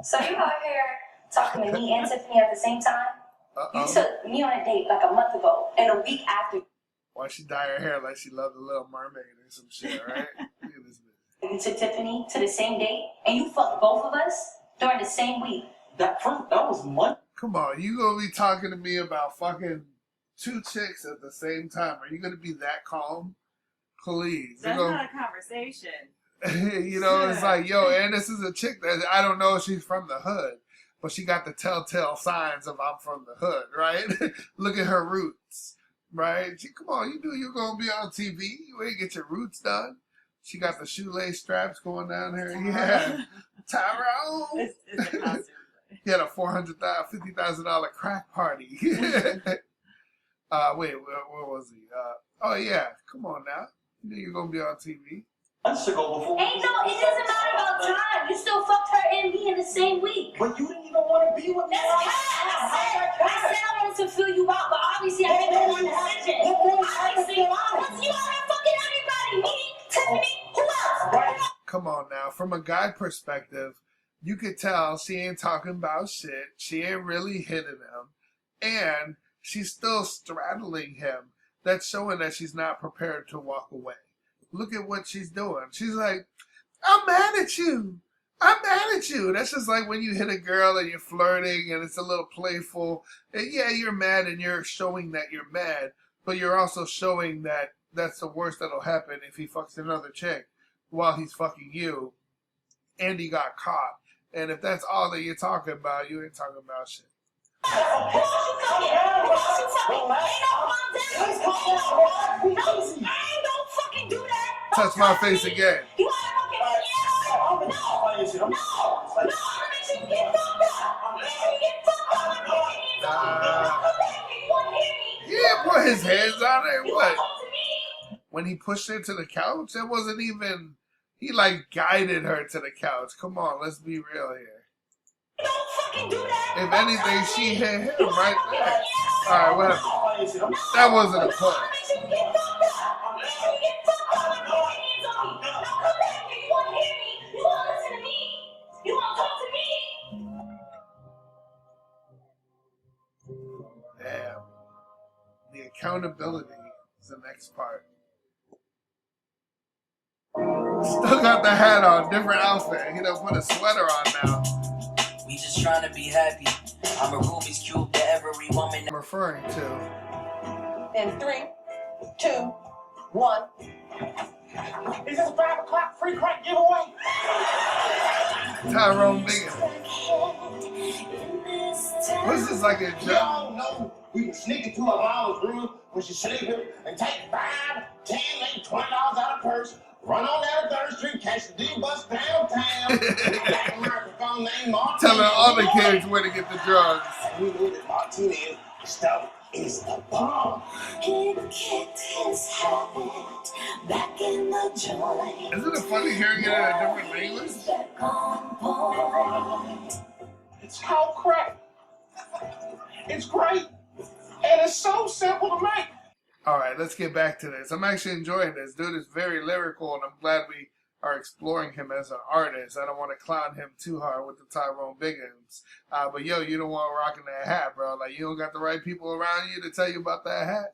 So you out here talking to me and Tiffany at the same time? You took me on a date like a month ago, and a week after. Why she dye her hair like she loved the Little Mermaid or some shit, right? Look at this bitch. You took Tiffany to the same date, and you fucked both of us during the same week. That was money. Come on, you gonna be talking to me about fucking two chicks at the same time? Are you gonna be that calm? Please. That's not a conversation. You know, it's like, yo, and this is a chick that I don't know if she's from the hood, but she got the telltale signs of I'm from the hood, right? Look at her roots, right? Come on, you're gonna be on TV. You ain't get your roots done. She got the shoelace straps going down her. Yeah, Tyrone. It's a costume. He had a $50,000 crack party. Wait, where was he? Oh yeah, come on now. You knew you're gonna be on TV. Months ago before. Ain't no, it doesn't matter about time. You still fucked her and me in the same week. But you didn't even want to be with me. That's past. I said I wanted to fill you out, but obviously I didn't make one decision. Obviously, once you out here fucking everybody, me, Tiffany, who else? Come on now. From a guy perspective, you could tell she ain't talking about shit. She ain't really hitting him. And she's still straddling him. That's showing that she's not prepared to walk away. Look at what she's doing. She's like, I'm mad at you. I'm mad at you. That's just like when you hit a girl and you're flirting and it's a little playful. And yeah, you're mad and you're showing that you're mad. But you're also showing that that's the worst that'll happen if he fucks another chick while he's fucking you. And he got caught. And if that's all that you're talking about, you ain't talking about shit. Touch my face again. He didn't put his hands on her. What? When he pushed her to the couch, it wasn't even. He like guided her to the couch. Come on, let's be real here. If anything, she hit him right there. Alright, what happened? That wasn't a push. Damn. The accountability is the next part. Still got the hat on, different outfit. He done put a sweater on now. We just trying to be happy. I'm a Rubik's Cube to every woman I'm referring to. In 3, 2, 1. Is this a 5 o'clock free crack giveaway? Tyrone Biggins. What's this, like a joke? Y'all know we can sneak into a mama's room when she's sleeping and take 5, 10, maybe $20 out of her purse, run on down 3rd Street, catch the D-bus downtown, Telling all the kids where to get the drugs. We knew that Martinez stuff is the bomb. He kicked his habit back in the joint. Isn't it funny hearing it in a different language? Back on point. It's called crack. It's great. And it's so simple to make. Alright, let's get back to this. I'm actually enjoying this. Dude is very lyrical, and I'm glad we are exploring him as an artist. I don't want to clown him too hard with the Tyrone Biggins. But yo, you don't want rocking that hat, bro. Like, you don't got the right people around you to tell you about that hat.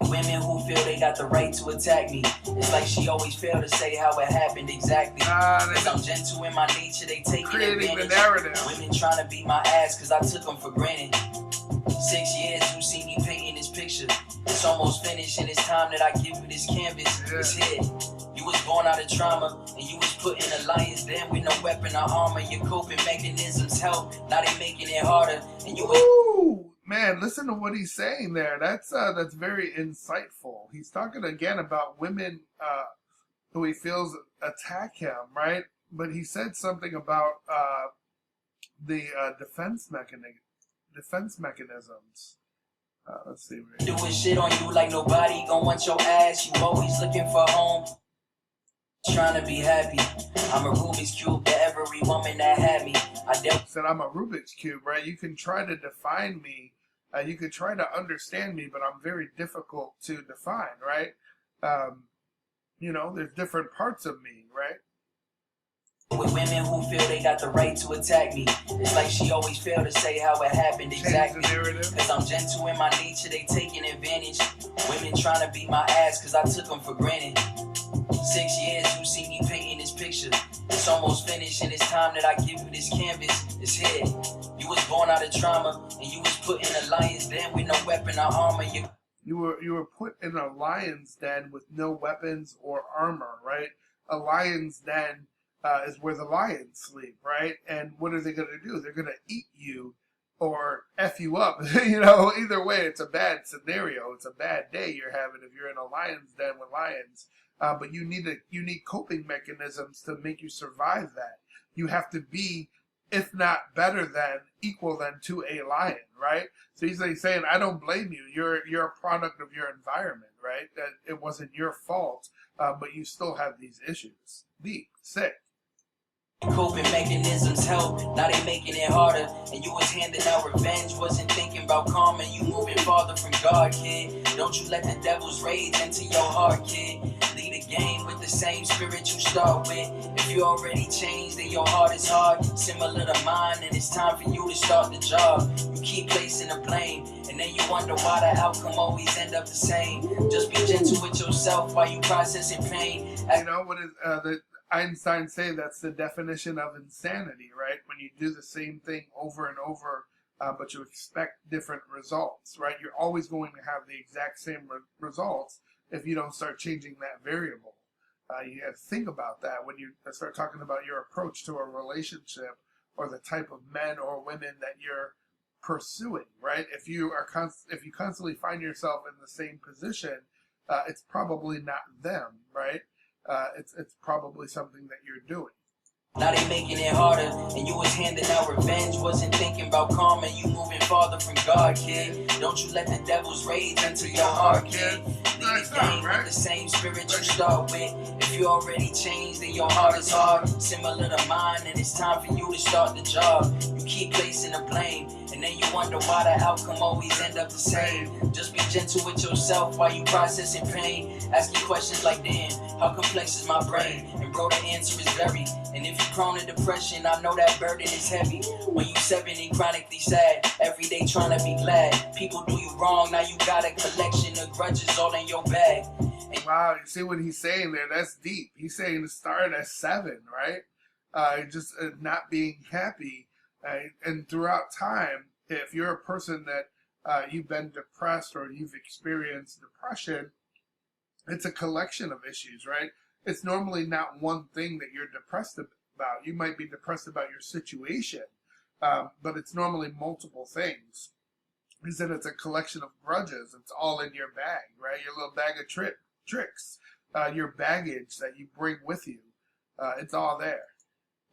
Women who feel they got the right to attack me. It's like she always failed to say how it happened exactly. Cause I'm gentle in my nature, they taking creating advantage. the narrative. Women trying to beat my ass cause I took them for granted. 6 years you see me painting this picture. It's almost finished and it's time that I give you this canvas. It's here. You was born out of trauma and you was put in a lion's den with no weapon or armor. Your coping mechanisms help. Now they making it harder and you was... Ooh, man, listen to what he's saying there. That's very insightful. He's talking again about women who he feels attack him, right? But he said something about the defense mechanisms. Let's see. Doing shit on you like nobody gon' want your ass. You always looking for home. Trying to be happy. I'm a Rubik's Cube to every woman that had me. Said I'm a Rubik's Cube, right? You can try to define me. You can try to understand me, but I'm very difficult to define, right? You know, there's different parts of me, right? With women who feel they got the right to attack me. It's like she always failed to say how it happened exactly. Cause I'm gentle in my nature, they taking advantage. Women trying to beat my ass cause I took them for granted. 6 years you see me painting this picture. It's almost finished and it's time that I give you this canvas. It's here. You was born out of trauma and you was put in a lion's den with no weapon or armor. You were put in a lion's den with no weapons or armor, right? A lion's den is where the lions sleep, right? And what are they going to do? They're going to eat you or F you up. You know, either way, it's a bad scenario. It's a bad day you're having if you're in a lion's den with lions. But you need coping mechanisms to make you survive that. You have to be, if not better than, equal than to a lion, right? So he's like saying, I don't blame you. You're a product of your environment, right? That it wasn't your fault, but you still have these issues. Deep, sick. Coping mechanisms help, now they making it harder. And you was handing out revenge, wasn't thinking about karma. You moving farther from God, kid. Don't you let the devil's rage enter your heart, kid. Lead a game with the same spirit you start with. If you already changed, then your heart is hard, similar to mine, and it's time for you to start the job. You keep placing the blame, and then you wonder why the outcome always end up the same. Just be gentle with yourself while you processing pain. You know what is Einstein say that's the definition of insanity, right? When you do the same thing over and over, but you expect different results, right? You're always going to have the exact same results if you don't start changing that variable. You have to think about that when you start talking about your approach to a relationship or the type of men or women that you're pursuing, right? If you constantly find yourself in the same position, it's probably not them, right? It's probably something that you're doing. Now they making it harder, and you was handing out revenge, wasn't thinking about karma. You moving farther from God, kid. Don't you let the devil's rage enter your heart, kid. Lead the game with the same spirit you start with. If you already changed, then your heart is hard, similar to mine, and it's time for you to start the job. You keep placing the blame, and then you wonder why the outcome always end up the same. Just be gentle with yourself while you processing pain. Asking questions like, damn, how complex is my brain? And bro, the answer is very. And if you're prone to depression, I know that burden is heavy. When you 70 chronically sad, every day trying to be glad. People do you wrong, now you got a collection of grudges all in your bag. Wow, you see what he's saying there? That's deep. He's saying to start at 7, right? Just not being happy. And throughout time, if you're a person that you've been depressed or you've experienced depression, it's a collection of issues, right? It's normally not one thing that you're depressed about. You might be depressed about your situation, but it's normally multiple things. He said it's a collection of grudges. It's all in your bag, right? Your little bag of tricks, your baggage that you bring with you. It's all there.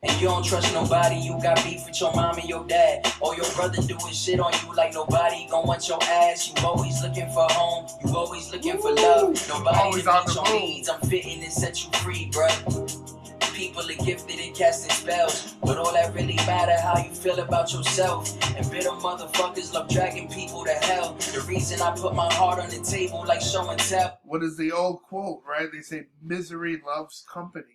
And you don't trust nobody, you got beef with your mom and your dad. Or your brother doing shit on you like nobody gon' want your ass. You always looking for home, you always looking for love. Nobody to meet your needs, I'm fitting and set you free, bruh. People are gifted at casting spells, but all that really matter how you feel about yourself. And bitter motherfuckers love dragging people to hell. The reason I put my heart on the table like show and tell. What is the old quote, right? They say misery loves company.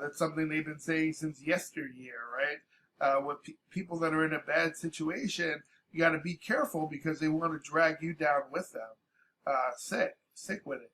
That's something they've been saying since yesteryear, right? With people that are in a bad situation, you got to be careful because they want to drag you down with them. sick with it.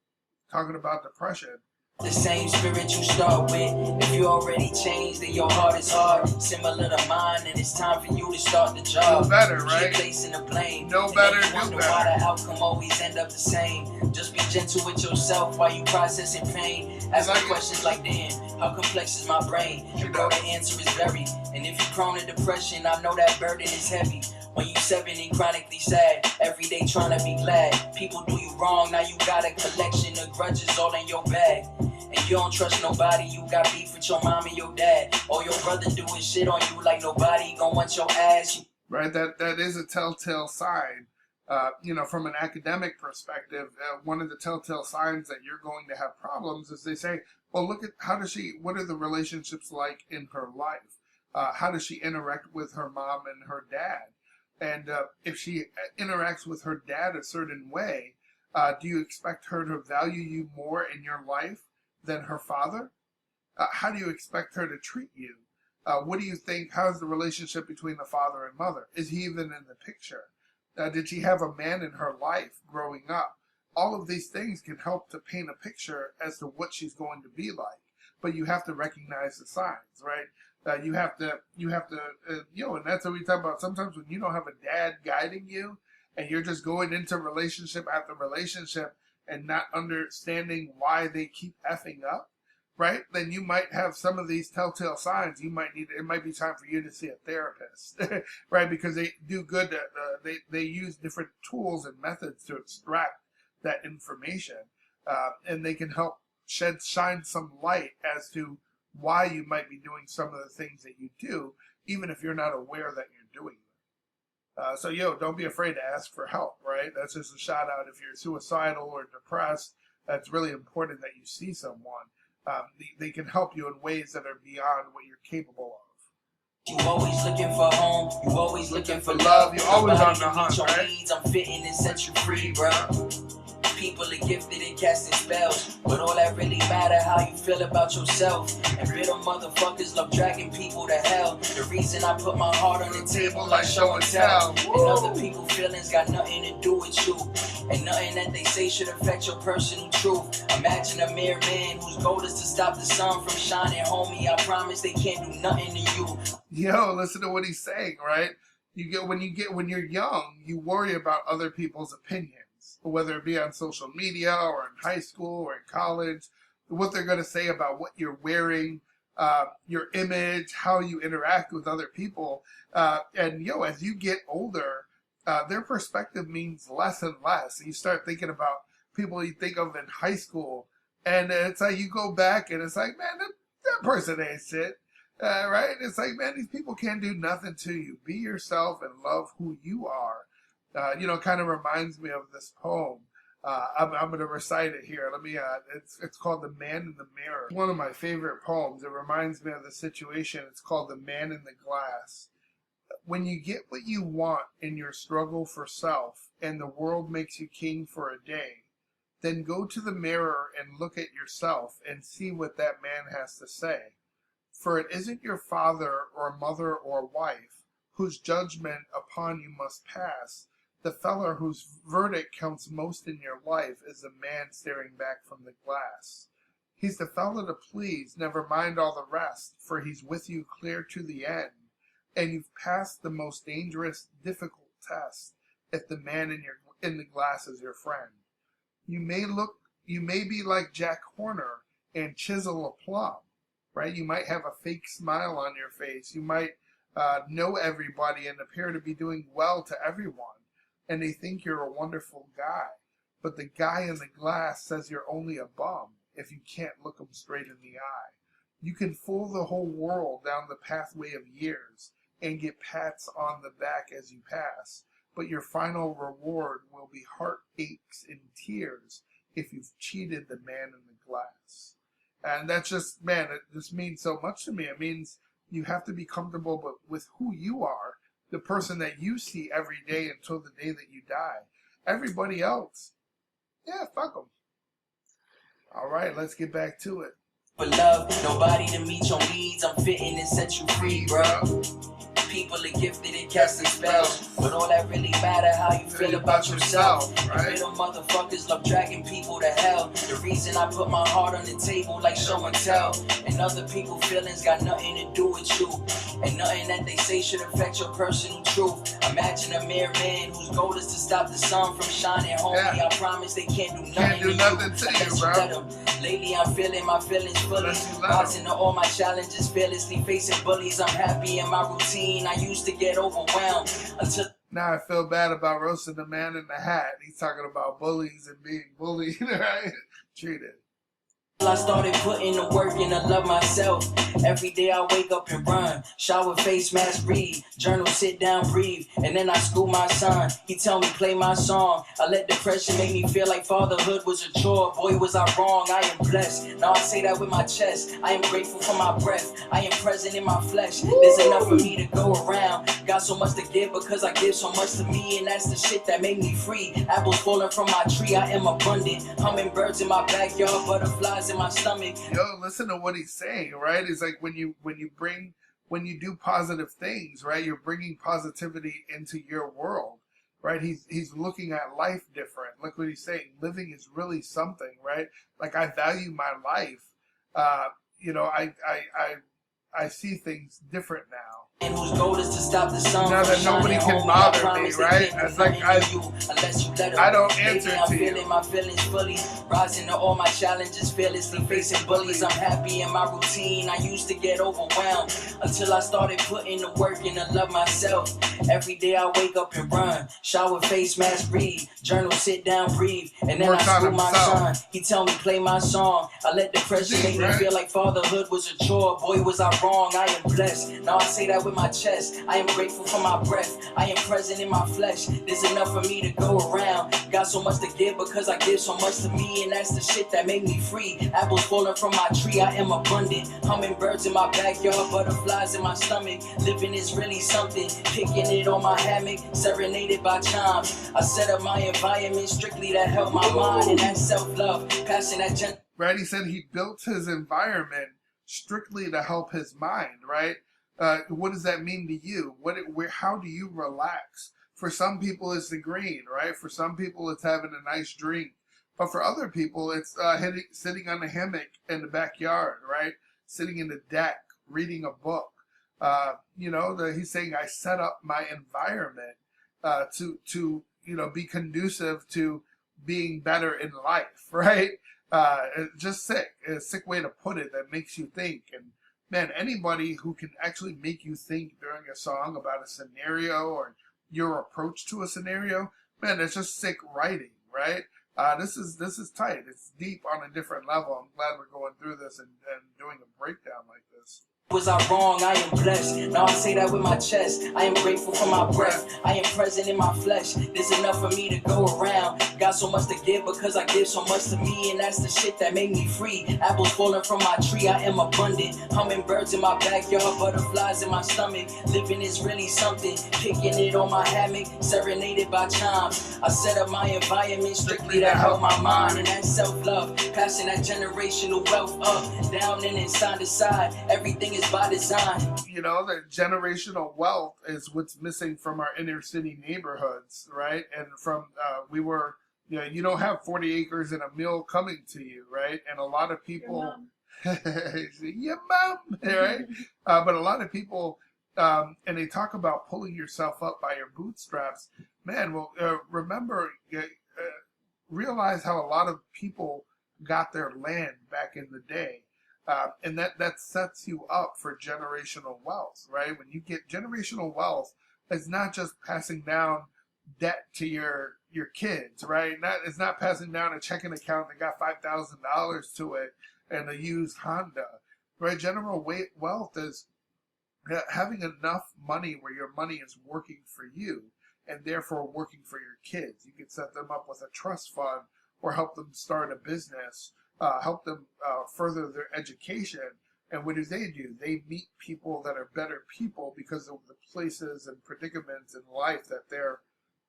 Talking about depression. The same spirit you start with. If you already changed, then your heart is hard. Similar to mine, and it's time for you to start the job. No better, right? Keep placing the blame. No better, and then you do wonder better. why the outcome always end up the same. Just be gentle with yourself while you processing pain. Ask me questions like, damn, how complex is my brain? You know the answer is very. And if you're prone to depression, I know that burden is heavy. When you 7 and chronically sad, every day trying to be glad. People do you wrong, now you got a collection of grudges all in your bag. And you don't trust nobody, you got beef with your mom and your dad. Or your brother doing shit on you like nobody gon' want your ass. Right, that is a telltale sign. From an academic perspective, one of the telltale signs that you're going to have problems is they say, well, look at what are the relationships like in her life? How does she interact with her mom and her dad? And if she interacts with her dad a certain way, do you expect her to value you more in your life than her father? How do you expect her to treat you? What do you think? How's the relationship between the father and mother? Is he even in the picture? Did she have a man in her life growing up? All of these things can help to paint a picture as to what she's going to be like. But you have to recognize the signs, right? You have to, and that's what we talk about. Sometimes when you don't have a dad guiding you and you're just going into relationship after relationship and not understanding why they keep effing up, right? Then you might have some of these telltale signs. It might be time for you to see a therapist, right? Because they do good. They use different tools and methods to extract that information, and they can help shine some light as to why you might be doing some of the things that you do, even if you're not aware that you're doing them. So don't be afraid to ask for help, right? That's just a shout out. If you're suicidal or depressed, that's really important that you see someone. They can help you in ways that are beyond what you're capable of. You always looking for home, you always looking for love, you always on Nobody the to hunt, meet your right? needs, I'm fitting and set you free, bro. People are gifted at casting spells, but all that really matter how you feel about yourself. And bitter motherfuckers love dragging people to hell. The reason I put my heart on the table like show and tell. And other people's feelings got nothing to do with you. And nothing that they say should affect your personal truth. Imagine a mere man whose goal is to stop the sun from shining. Homie, I promise they can't do nothing to you. Listen to what he's saying, right? When you're young, you worry about other people's opinions, whether it be on social media or in high school or in college, what they're going to say about what you're wearing, your image, how you interact with other people. And as you get older, their perspective means less and less. You start thinking about people you think of in high school, and it's like you go back and it's like, man, that person ain't shit. Right? It's like, man, these people can't do nothing to you. Be yourself and love who you are. Kind of reminds me of this poem. I'm going to recite it here. It's called The Man in the Mirror. One of my favorite poems. It reminds me of the situation. It's called The Man in the Glass. When you get what you want in your struggle for self and the world makes you king for a day, then go to the mirror and look at yourself and see what that man has to say. For it isn't your father or mother or wife whose judgment upon you must pass. The feller whose verdict counts most in your life is the man staring back from the glass. He's the fellow to please, never mind all the rest, for he's with you clear to the end. And you've passed the most dangerous, difficult test if the man in the glass is your friend. You may be like Jack Horner and chisel a plum, right? You might have a fake smile on your face. You might know everybody and appear to be doing well to everyone. And they think you're a wonderful guy. But the guy in the glass says you're only a bum if you can't look him straight in the eye. You can fool the whole world down the pathway of years and get pats on the back as you pass. But your final reward will be heartaches and tears if you've cheated the man in the glass. And that's just, man, it just means so much to me. It means you have to be comfortable with who you are, the person that you see every day until the day that you die. Everybody else, fuck them. All right, let's get back to it. For love, nobody to meet your needs, I'm fitting and set you free, bro. People are gifted at casting spells, But all that really matter, how you feel about yourself. Right? Little motherfuckers love dragging people to hell. The reason I put my heart on the table like show and tell. And other people's feelings got nothing to do with you. And nothing that they say should affect your personal truth. Imagine a mere man whose goal is to stop the sun from shining. Homie, I promise they can't do nothing to you, bro. Lately I'm feeling my feelings fully. Rising to all my challenges, fearlessly facing bullies. I'm happy in my routine. I used to get overwhelmed until now I feel bad about roasting the man in the hat. He's talking about bullies and being bullied, right? Treated. I started putting the work in to love myself. Every day I wake up and run. Shower, face mask, read. Journal, sit down, breathe. And then I school my son. He tell me play my song. I let depression make me feel like fatherhood was a chore. Boy, was I wrong. I am blessed. Now I say that with my chest. I am grateful for my breath. I am present in my flesh. There's enough for me to go around. Got so much to give because I give so much to me. And that's the shit that made me free. Apples falling from my tree. I am abundant. Hummingbirds in my backyard. Butterflies in my stomach. Yo, listen to what he's saying, right? It's like when you do positive things, right? You're bringing positivity into your world, right? He's looking at life different. Look what he's saying. Living is really something, right? Like I value my life. I see things different now. And whose goal is to stop the sun. Now that nobody can bother me, right? It's like I don't answer to you. Feeling my feelings fully, rising to all my challenges, fearlessly facing bullies. I'm happy in my routine. I used to get overwhelmed until I started putting the work in to love myself. Every day I wake up and run, shower, face mask, read, journal, sit down, breathe, and then I school my son. He tell me play my song. I let depression make me feel like fatherhood was a chore. Boy, was I wrong. I am blessed. Now I say that with my chest. I am grateful for my breath. I am present in my flesh. There's enough for me to go around. Got so much to give because I give so much to me. And that's the shit that made me free. Apples falling from my tree. I am abundant. Hummingbirds in my backyard. Butterflies in my stomach. Living is really something. Picking it on my hammock. Serenaded by chimes. I set up my environment strictly to help my mind. And that's self-love. Passing that right? He said he built his environment strictly to help his mind, right? What does that mean to you? How do you relax? For some people, it's the green, right? For some people, it's having a nice drink. But for other people, it's sitting on a hammock in the backyard, right? Sitting in the deck, reading a book. He's saying I set up my environment to be conducive to being better in life, right? Just sick. A sick way to put it that makes you think. And man, anybody who can actually make you think during a song about a scenario or your approach to a scenario, man, that's just sick writing, right? This is tight. It's deep on a different level. I'm glad we're going through this and doing a breakdown like this. Was I wrong? I am blessed. Now I say that with my chest. I am grateful for my breath. I am present in my flesh. There's enough for me to go around. Got so much to give because I give so much to me. And that's the shit that made me free. Apples falling from my tree. I am abundant. Hummingbirds in my backyard. Butterflies in my stomach. Living is really something. Picking it on my hammock. Serenaded by chimes. I set up my environment strictly to help my mind. And that's self-love. Passing that generational wealth up, down, and inside to side. Everything is by design. The generational wealth is what's missing from our inner city neighborhoods, right? And from you don't have 40 acres and a mill coming to you, right? And a lot of people, your mom, right? But a lot of people, and they talk about pulling yourself up by your bootstraps. Man, well, realize how a lot of people got their land back in the day. And that sets you up for generational wealth, right? When you get generational wealth, it's not just passing down debt to your kids, right? It's not passing down a checking account that got $5,000 to it and a used Honda, right? General wealth is having enough money where your money is working for you and therefore working for your kids. You can set them up with a trust fund or help them start a business. Help them further their education. And what do? They meet people that are better people because of the places and predicaments in life that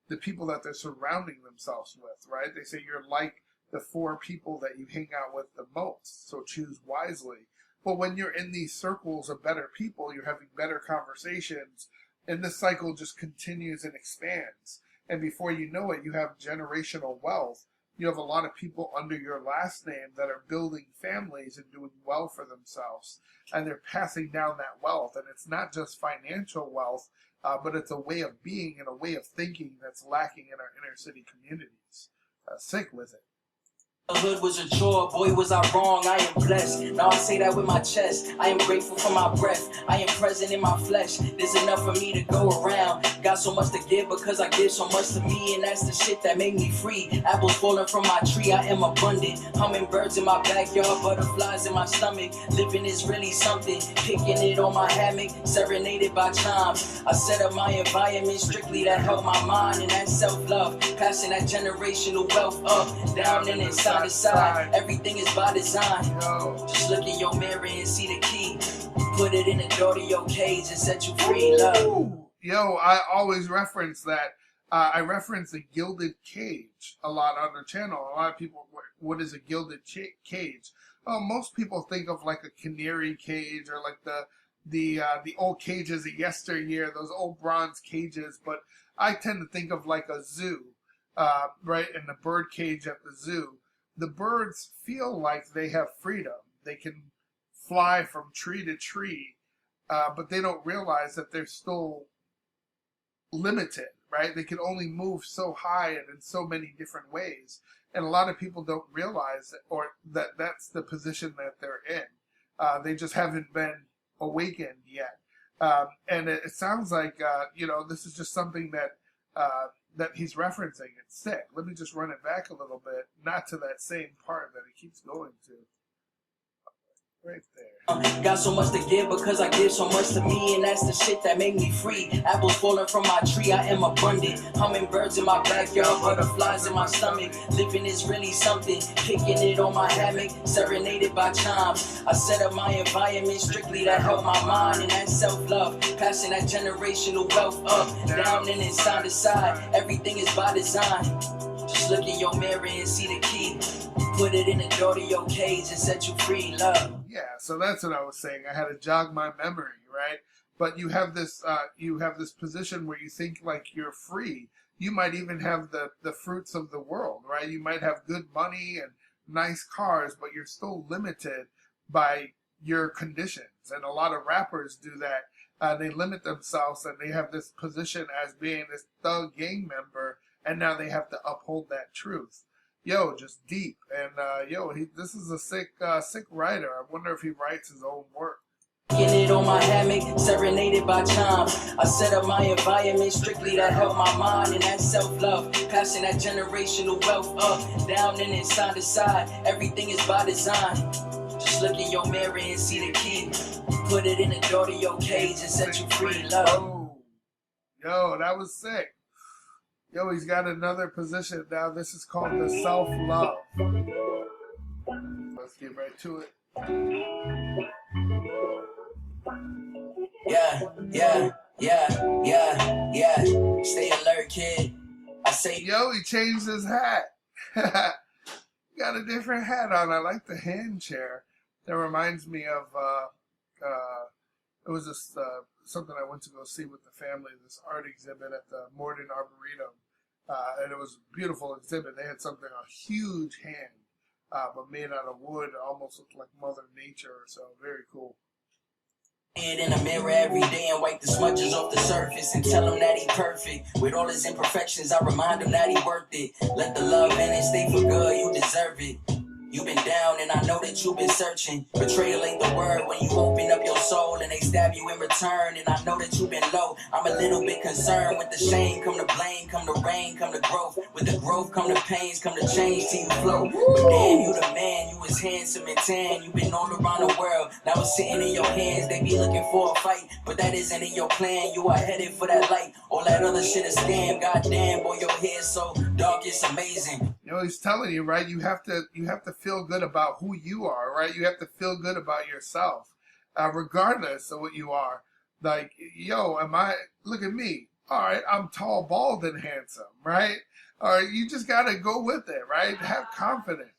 the people that they're surrounding themselves with, right? They say you're like the 4 people that you hang out with the most, so choose wisely. But when you're in these circles of better people, you're having better conversations, And this cycle just continues and expands. And before you know it, you have generational wealth. You have a lot of people under your last name that are building families and doing well for themselves. And they're passing down that wealth. And it's not just financial wealth, but it's a way of being and a way of thinking that's lacking in our inner city communities. Sick with it. Hood was a chore, boy was I wrong, I am blessed. Now I say that with my chest, I am grateful for my breath, I am present in my flesh. There's enough for me to go around, got so much to give because I give so much to me. And that's the shit that made me free. Apples falling from my tree, I am abundant. Hummingbirds in my backyard, butterflies in my stomach. Living is really something, kicking it on my hammock, serenaded by chimes. I set up my environment strictly to help my mind, and that's self-love, passing that generational wealth up, down and inside. Side. Everything is by design. Just look in your mirror and see the key. Put it in the door to your cage and set you free, love. Yo, I always reference that. I reference the gilded cage a lot on the channel. A lot of people, what is a gilded cage? Most people think of like a canary cage or like the old cages of yesteryear, those old bronze cages. But I tend to think of like a zoo, right? In the bird cage at the zoo. The birds feel like they have freedom. They can fly from tree to tree, but they don't realize that they're still limited, right? They can only move so high and in so many different ways. And a lot of people don't realize that that's the position that they're in. They just haven't been awakened yet. And it sounds like, this is just something that he's referencing. It's sick. Let me just run it back a little bit, not to that same part that it keeps going to. Right there. Got so much to give because I give so much to me, and that's the shit that made me free. Apples falling from my tree, I am abundant. Hummingbirds in my backyard, butterflies in my stomach. Living is really something, kicking it on my hammock, serenaded by chimes. I set up my environment strictly to help my mind, and that's self-love, passing that generational wealth up, down and inside to side. Everything is by design. Just look in your mirror and see the key. Put it in the door to your cage and set you free, love. Yeah, so that's what I was saying. I had to jog my memory, right? But you have this position where you think like you're free. You might even have the fruits of the world, right? You might have good money and nice cars, but you're still limited by your conditions. And a lot of rappers do that. They limit themselves and they have this position as being this thug gang member, and now they have to uphold that truth. Yo, just deep. And this is a sick writer. I wonder if he writes his own work. It on my hammock, serenaded by chimes. I set up my environment strictly to help my mind, and that's self-love, passing that generational wealth up, down and inside to side. Everything is by design. Just look in your mirror and see the key. Put it in the door to your cage and set you free, love. Yo, that was sick. Yo, he's got another position now. This is called the self-love. Let's get right to it. Yeah. Stay alert, kid. I say, yo, he changed his hat. Got a different hat on. I like the hand chair. That reminds me of, it was this, something I went to go see with the family, this art exhibit at the Morden Arboretum. And it was a beautiful exhibit. They had something, a huge hand, but made out of wood. It almost looked like Mother Nature or so. Very cool. In the mirror every day and wipe the smudges off the surface and tell him that he perfect. With all his imperfections, I remind him that he worth it. Let the love in it stay for good, you deserve it. You've been down and I know that you've been searching. Betrayal ain't the word when you open up your soul and they stab you in return. And I know that you've been low. I'm a little bit concerned. With the shame come the blame, come the rain, come the growth. With the growth come the pains, come the change till you flow. But damn, you the man, you was handsome and tan. You been all around the world, now it's sitting in your hands. They be looking for a fight, but that isn't in your plan. You are headed for that light. All that other shit is scam. Goddamn, boy, your hair's so dark, it's amazing. You know, he's telling you, right? You have to feel good about who you are, right? You have to feel good about yourself, regardless of what you are. Like, yo, look at me. All right, I'm tall, bald, and handsome, right? All right, you just got to go with it, right? Have confidence.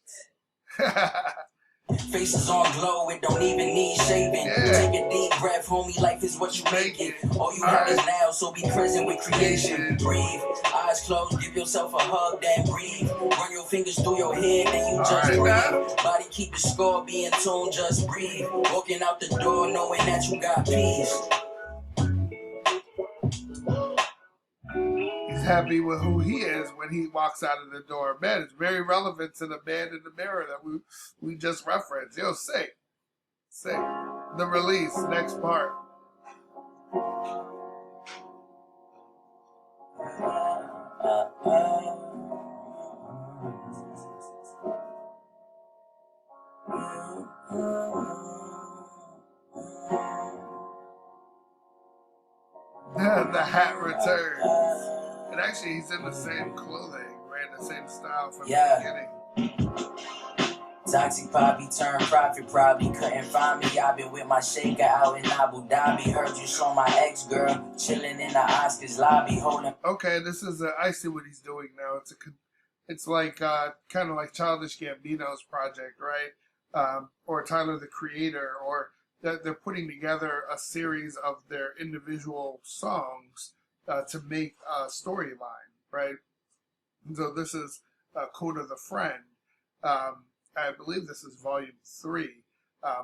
Faces on glow, it don't even need shaving. Yeah. Take a deep breath, homie, life is what you make it. All you have is now, so be present with creation. Breathe, eyes closed, give yourself a hug, then breathe. Run your fingers through your head, then you just breathe. Body keep the score, be in tune, just breathe. Walking out the door, knowing that you got peace. He's happy with who he is when he walks out of the door. Man, it's very relevant to the man in the mirror that we just referenced. Yo, say. The release, next part. The hat returns. And actually, he's in the same clothing, right? The same style from the beginning. Toxic poppy turned profit, probably couldn't find me. I've been with my shaker out in Abu Dhabi. Heard you saw my ex-girl chilling in the Oscars lobby, holding. Okay, this is I see what he's doing now. It's like kind of like Childish Gambino's project, right? Or Tyler the Creator, or they're putting together a series of their individual songs to make a storyline, right? So this is Kota the Friend. I believe this is volume 3,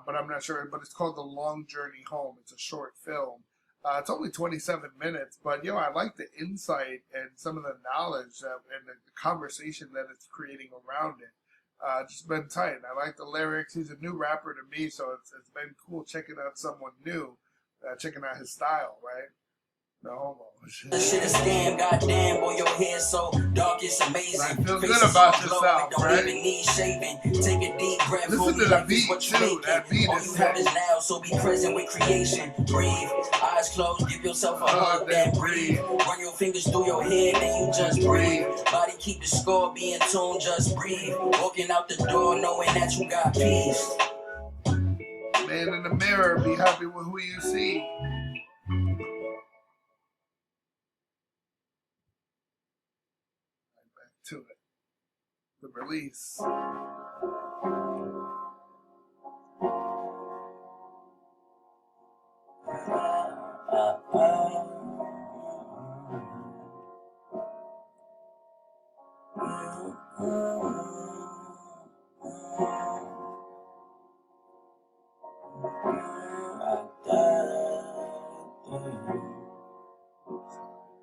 but I'm not sure. But it's called The Long Journey Home. It's a short film. It's only 27 minutes, but I like the insight and some of the knowledge and the conversation that it's creating around it. Just been tight. I like the lyrics. He's a new rapper to me, so it's been cool checking out someone new, checking out his style, right? No homo. This shit is scam, goddamn, boy, your hair so dark, it's amazing. I feel good about yourself, don't right? even need shaving. Take a deep breath. Listen to the beat, too. That beat all is you have is now, so be present with creation. Breathe, eyes closed, give yourself a hug, then breathe. Run your fingers through your head, then you just breathe. Body keep the score, be in tune, just breathe. Walking out the door, knowing that you got peace. Man in the mirror, be happy with who you see. To it. The release.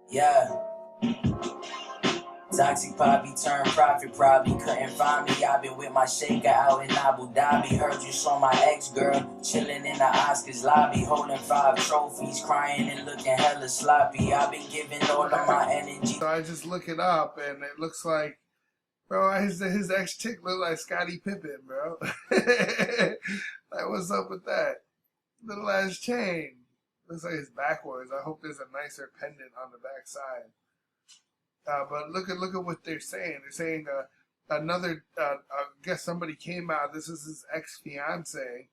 Yeah. Toxic poppy turned profit, probably couldn't find me. I've been with my shaker out in Abu Dhabi. Heard you saw my ex-girl chilling in the Oscars lobby, holding 5 trophies, crying and looking hella sloppy. I've been giving all of my energy. So I just look it up, and it looks like, bro, his ex-chick look like Scottie Pippen, bro. Like, what's up with that? Little ass chain. Looks like it's backwards. I hope there's a nicer pendant on the back side. But look at what they're saying. They're saying another. I guess somebody came out. This is his ex-fiance,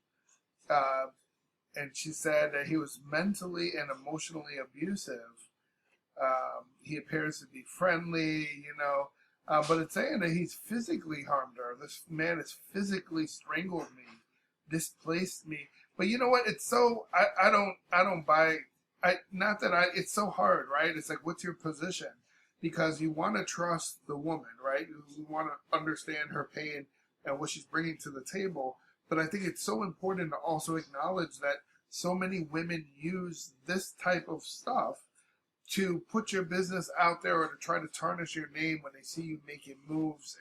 and she said that he was mentally and emotionally abusive. He appears to be friendly, but it's saying that he's physically harmed her. This man has physically strangled me, displaced me. But you know what? It's so I don't buy. It's so hard, right? It's like, what's your position? Because you want to trust the woman, right? You want to understand her pain and what she's bringing to the table. But I think it's so important to also acknowledge that so many women use this type of stuff to put your business out there or to try to tarnish your name when they see you making moves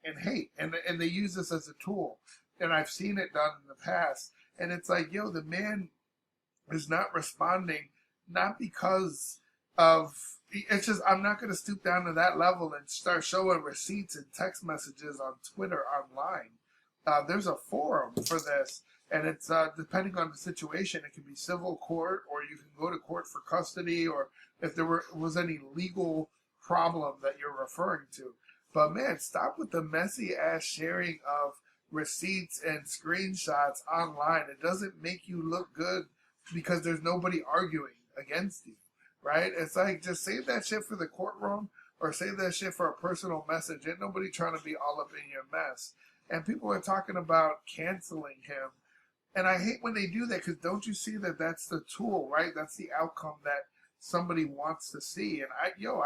and hate. And they use this as a tool. And I've seen it done in the past. And it's like, the man is not responding, not because of... It's just, I'm not going to stoop down to that level and start showing receipts and text messages on Twitter online. There's a forum for this, and it's depending on the situation. It can be civil court, or you can go to court for custody, or if there was any legal problem that you're referring to. But man, stop with the messy ass sharing of receipts and screenshots online. It doesn't make you look good because there's nobody arguing against you. Right? It's like, just save that shit for the courtroom or save that shit for a personal message. Ain't nobody trying to be all up in your mess. and people are talking about canceling him. And I hate when they do that, because don't you see that that's the tool, right? That's the outcome that somebody wants to see. And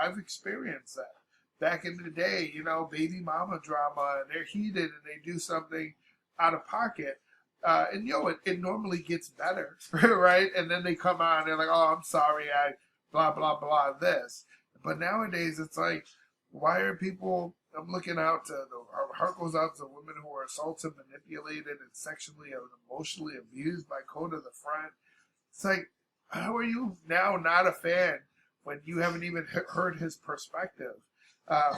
I've experienced that. Back in the day, baby mama drama, and they're heated and they do something out of pocket. And it normally gets better, right? And then they come out and they're like, oh, I'm sorry, I blah, blah, blah, this. But nowadays, it's like, why are people, I'm looking out our heart goes out to women who are assaulted, manipulated, and sexually and emotionally abused by Kota the Front. It's like, how are you now not a fan when you haven't even heard his perspective?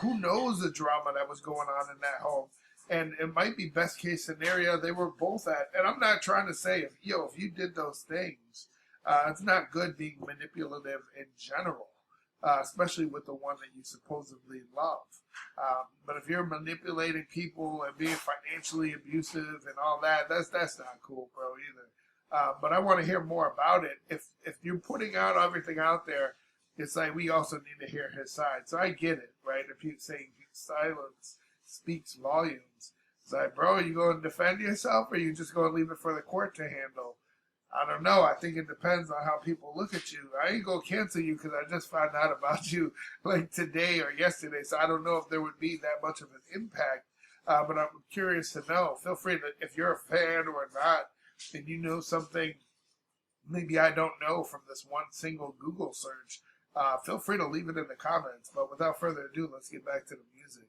Who knows the drama that was going on in that home? And it might be best case scenario they were both at. And I'm not trying to say, if you did those things, it's not good being manipulative in general. Especially with the one that you supposedly love. But if you're manipulating people and being financially abusive and all that, that's not cool, bro, either. But I want to hear more about it. If you're putting out everything out there, it's like we also need to hear his side. So I get it, right? If you're saying silence speaks volumes, it's like, bro, you going to defend yourself, or you just going to leave it for the court to handle? I don't know. I think it depends on how people look at you. I ain't going to cancel you because I just found out about you like today or yesterday. So I don't know if there would be that much of an impact. But I'm curious to know. Feel free to, if you're a fan or not, and you know something maybe I don't know from this one single Google search, feel free to leave it in the comments. But without further ado, let's get back to the music.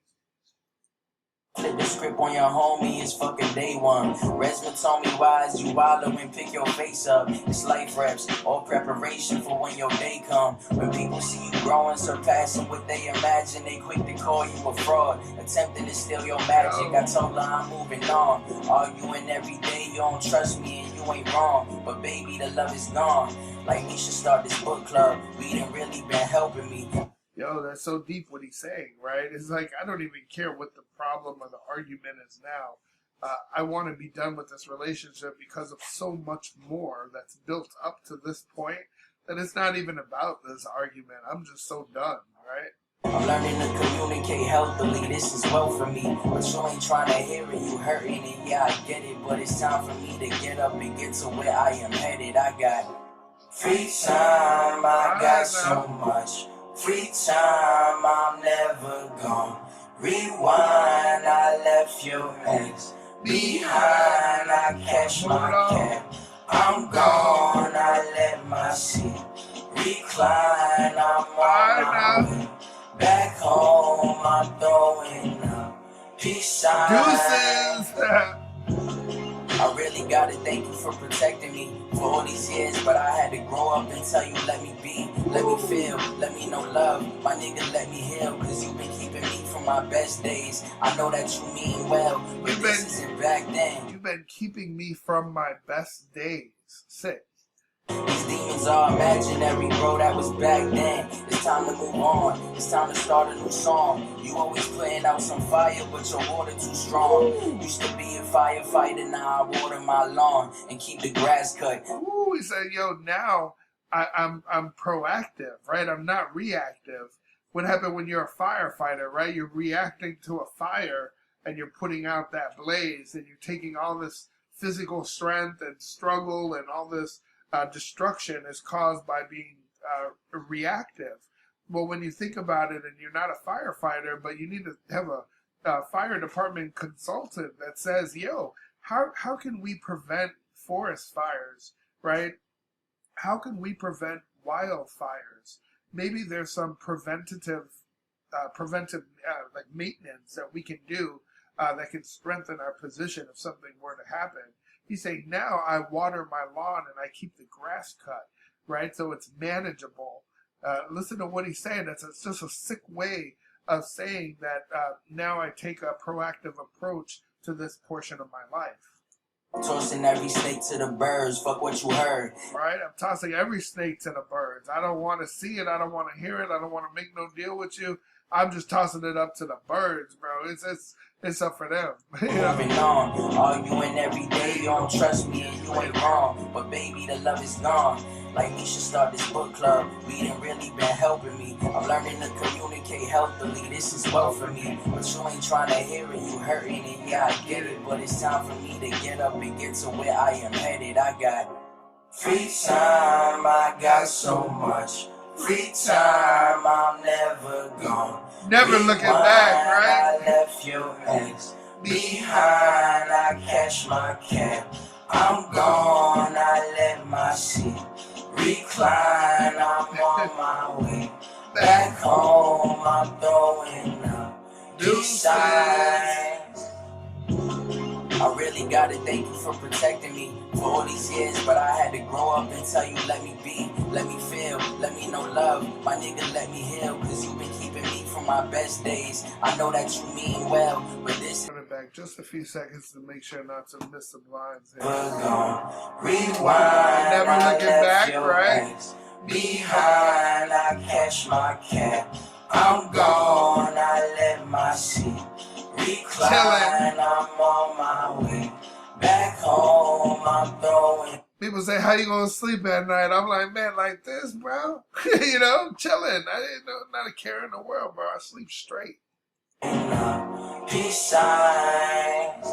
Flip the script on your homie, it's fucking day one. Resma told me wise, you wallow and pick your face up. It's life reps, all preparation for when your day come. When people see you growing, surpassing what they imagine, they quick to call you a fraud, attempting to steal your magic. I told her I'm moving on, arguing every day, you don't trust me and you ain't wrong. But baby, the love is gone, like we should start this book club. We done really been helping me. Yo, that's so deep what he's saying, right? It's like, I don't even care what the problem or the argument is now. I want to be done with this relationship because of so much more that's built up to this point that it's not even about this argument. I'm just so done, right? I'm learning to communicate healthily, this is well for me. But you ain't trying to hear it, you hurting it, yeah, I get it. But it's time for me to get up and get to where I am headed. I got free time, I got so much. Free time, I'm never gone. Rewind, I left your ex behind. I catch my cab. I'm gone, I let my seat recline. I'm on my way back home. I'm throwing up peace signs. Deuces! I really gotta thank you for protecting me for all these years, but I had to grow up and tell you, let me be, let me feel, let me know love. My nigga, let me heal, cause you've been keeping me from my best days. I know that you mean well, but this isn't back then. You've been keeping me from my best days. Sick. These demons are imaginary, bro, that was back then. It's time to move on, it's time to start a new song. You always putting out some fire, but your water too strong. Used to be a firefighter, now I water my lawn and keep the grass cut. Ooh, he said, yo, now I'm proactive, right? I'm not reactive. What happened when you're a firefighter, right? You're reacting to a fire and you're putting out that blaze and you're taking all this physical strength and struggle and all this destruction is caused by being reactive. Well, when you think about it, and you're not a firefighter, but you need to have a fire department consultant that says, yo, how can we prevent forest fires, right? How can we prevent wildfires? Maybe there's some preventive like maintenance that we can do that can strengthen our position if something were to happen. He's saying, now I water my lawn and I keep the grass cut, right? So it's manageable. Listen to what he's saying. That's just a sick way of saying that now I take a proactive approach to this portion of my life. Tossing every snake to the birds, fuck what you heard. Right? I'm tossing every snake to the birds. I don't want to see it. I don't want to hear it. I don't want to make no deal with you. I'm just tossing it up to the birds, bro. It's up for them. Moving on, arguing every day, you don't trust me and you ain't wrong. But baby, the love is gone, Like we should start this book club. Reading really been helping me. I'm learning to communicate healthily. This is well for me. But you ain't trying to hear it. You hurting it. Yeah, I get it. But it's time for me to get up and get to where I am headed. I got free time. I got so much free time. I'm never gone. Never looking back, right? I left your ex behind. I catch my cab. I'm gone. I let my seat recline. I'm on my way back home. I'm throwing up peace signs. I really gotta thank you for protecting me for all these years, but I had to grow up and tell you, let me be, let me feel, let me know love, my nigga, let me heal, cause you've been keeping me from my best days. I know that you mean well, but this Put it back just a few seconds to make sure not to miss the blinds here. rewind. Never looking back, right? Behind, I catch my cab. I'm gone, I let my seat recline. Chillin'. I'm on my way back home. I'm throwing. People say, how you gonna sleep at night? I'm like, man, like this, bro. You know, chilling. I didn't know, not a care in the world, bro. I sleep straight. Peace signs.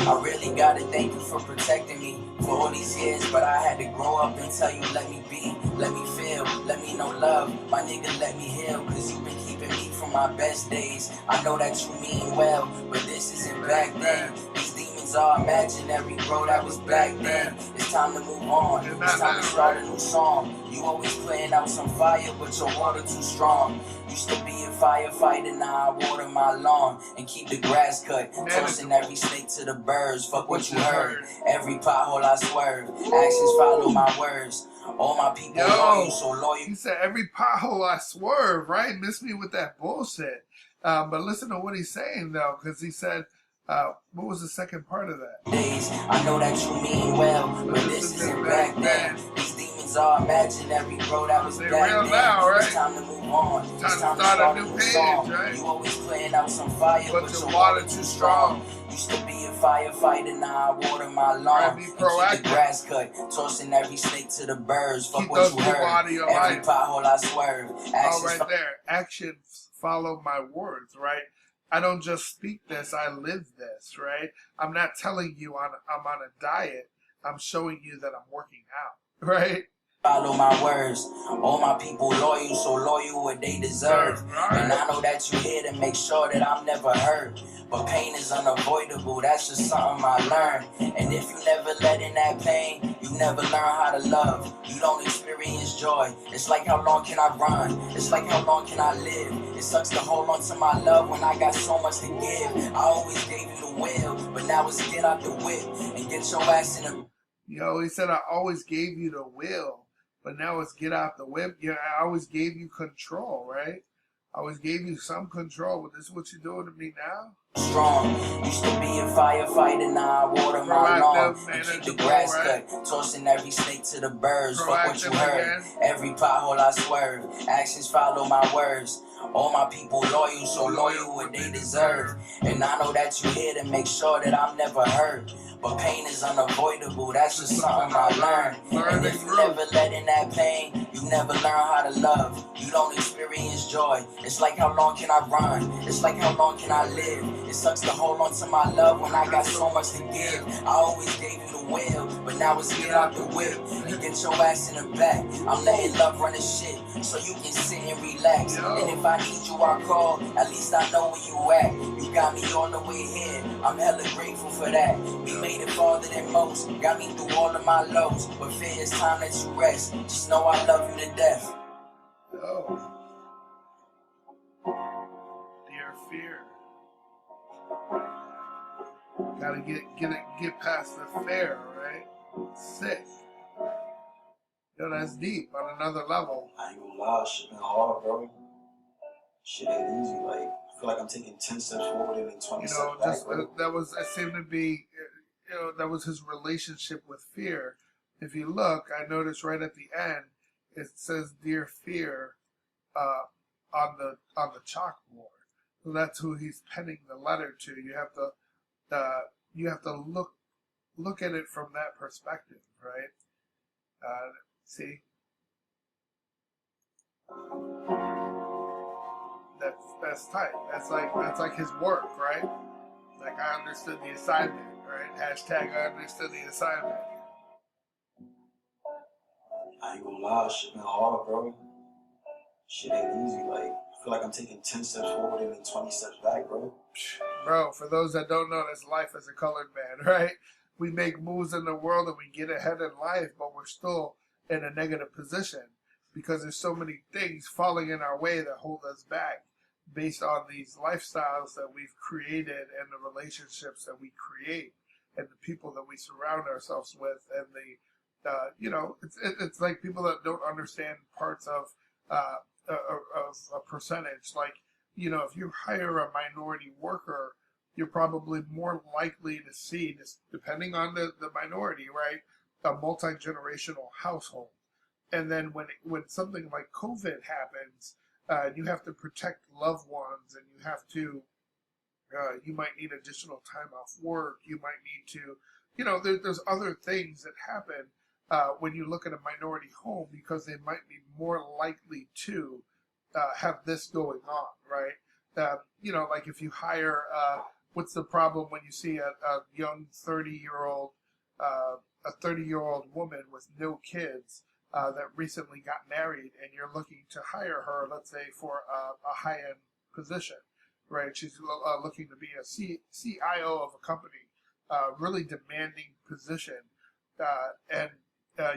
I really gotta thank you for protecting me for all these years, but I had to grow up and tell you, let me be, let me feel, let me know love, my nigga, let me heal, cause you've been keeping me from my best days. I know that you mean well, but this isn't back then. These demons are imaginary, bro, that was back then. It's time to move on, it's time to start a new song. You always playing out some fire, but your water too strong. Used to be a firefighter, now I water my lawn and keep the grass cut. Tossing every snake to the birds, fuck what you heard. Every pothole I swerve, actions follow my words. All my people loyal, so loyal. He said, every pothole I swerve, right? Miss me with that bullshit. But listen to what he's saying, though, because he said, what was the second part of that? Days, I know that you mean well, but this isn't back then. These demons are imaginary, bro, that was They're back real then. now, right? It's time to move on. Time It's to time to start start a a new new page, song. right? You always playing out some fire, But your water too strong. Used to be a firefighter, now I water my lawn Be and keep proactive. the grass cut. Tossing every snake to the birds, fuck Keep what those you people heard. out of your Every life. pothole I swerve. All Actions right there. Actions follow my words, right? I don't just speak this, I live this, right? I'm not telling you I'm on a diet. I'm showing you that I'm working out, right? follow my words. All my people loyal, so loyal what they deserve. And I know that you're here to make sure that I'm never hurt. But pain is unavoidable, that's just something I learned. And if you never let in that pain, you never learn how to love. You don't experience joy. It's like, how long can I run? It's like, how long can I live? It sucks to hold on to my love when I got so much to give. I always gave you the will, but now it's get out the whip and get your ass in the... Yo, he said, I always gave you the will, but now it's get out the whip. Yeah, I always gave you control, right? I always gave you some control, but this is what you're doing to me now? Strong. Used to be a firefighter, now I water my lawn and keep the grass cut. Tossing every snake to the birds, fuck what you heard. Every pothole I swerve, actions follow my words. All my people loyal, so loyal what they deserve. And I know that you're here to make sure that I'm never hurt. But pain is unavoidable, that's just something I learned. And if you never let in that pain, you never learn how to love. You don't experience joy. It's like, how long can I run? It's like, how long can I live? It sucks to hold on to my love when I got so much to give. I always gave you the will, but now it's get out the whip and get your ass in the back. I'm letting love run the shit so you can sit and relax. And if I need you, I call. At least I know where you at. You got me all the way here. I'm hella grateful for that. We made it farther than most. Got me through all of my lows. But fear it's time that you rest. Just know I love you to death. Oh. Dear fear. Gotta get past the fear, right? Sick. Yo, that's deep on another level. I ain't gonna lie, shit been hard, bro. Shit ain't easy. Like, I feel like I'm taking 10 steps forward and then 20 You steps know, back. just it seemed to be, that was his relationship with fear. If you look, I noticed right at the end, it says "Dear Fear" on the chalkboard. So that's who he's penning the letter to. You have to look at it from that perspective, right? See, that's tight. That's like his work, right? Like I understood the assignment, right? Hashtag I understood the assignment. I ain't gonna lie, shit been hard, bro. Shit ain't easy. Like, I feel like I'm taking 10 steps forward and then 20 steps back, bro. Bro, for those that don't know, that's life as a colored man, right? We make moves in the world and we get ahead in life, but we're still in a negative position because there's so many things falling in our way that hold us back based on these lifestyles that we've created and the relationships that we create and the people that we surround ourselves with and the it's like people that don't understand parts of a percentage. Like, if you hire a minority worker, you're probably more likely to see this, depending on the minority, right? A multi-generational household. And then when something like COVID happens, you have to protect loved ones, and you have to, you might need additional time off work. You might need to, there's other things that happen when you look at a minority home because they might be more likely to have this going on, right? Like if you hire, what's the problem when you see a young 30-year-old, a 30-year-old woman with no kids that recently got married, and you're looking to hire her, let's say, for a high-end position, right? She's looking to be a CIO of a company, really demanding position, and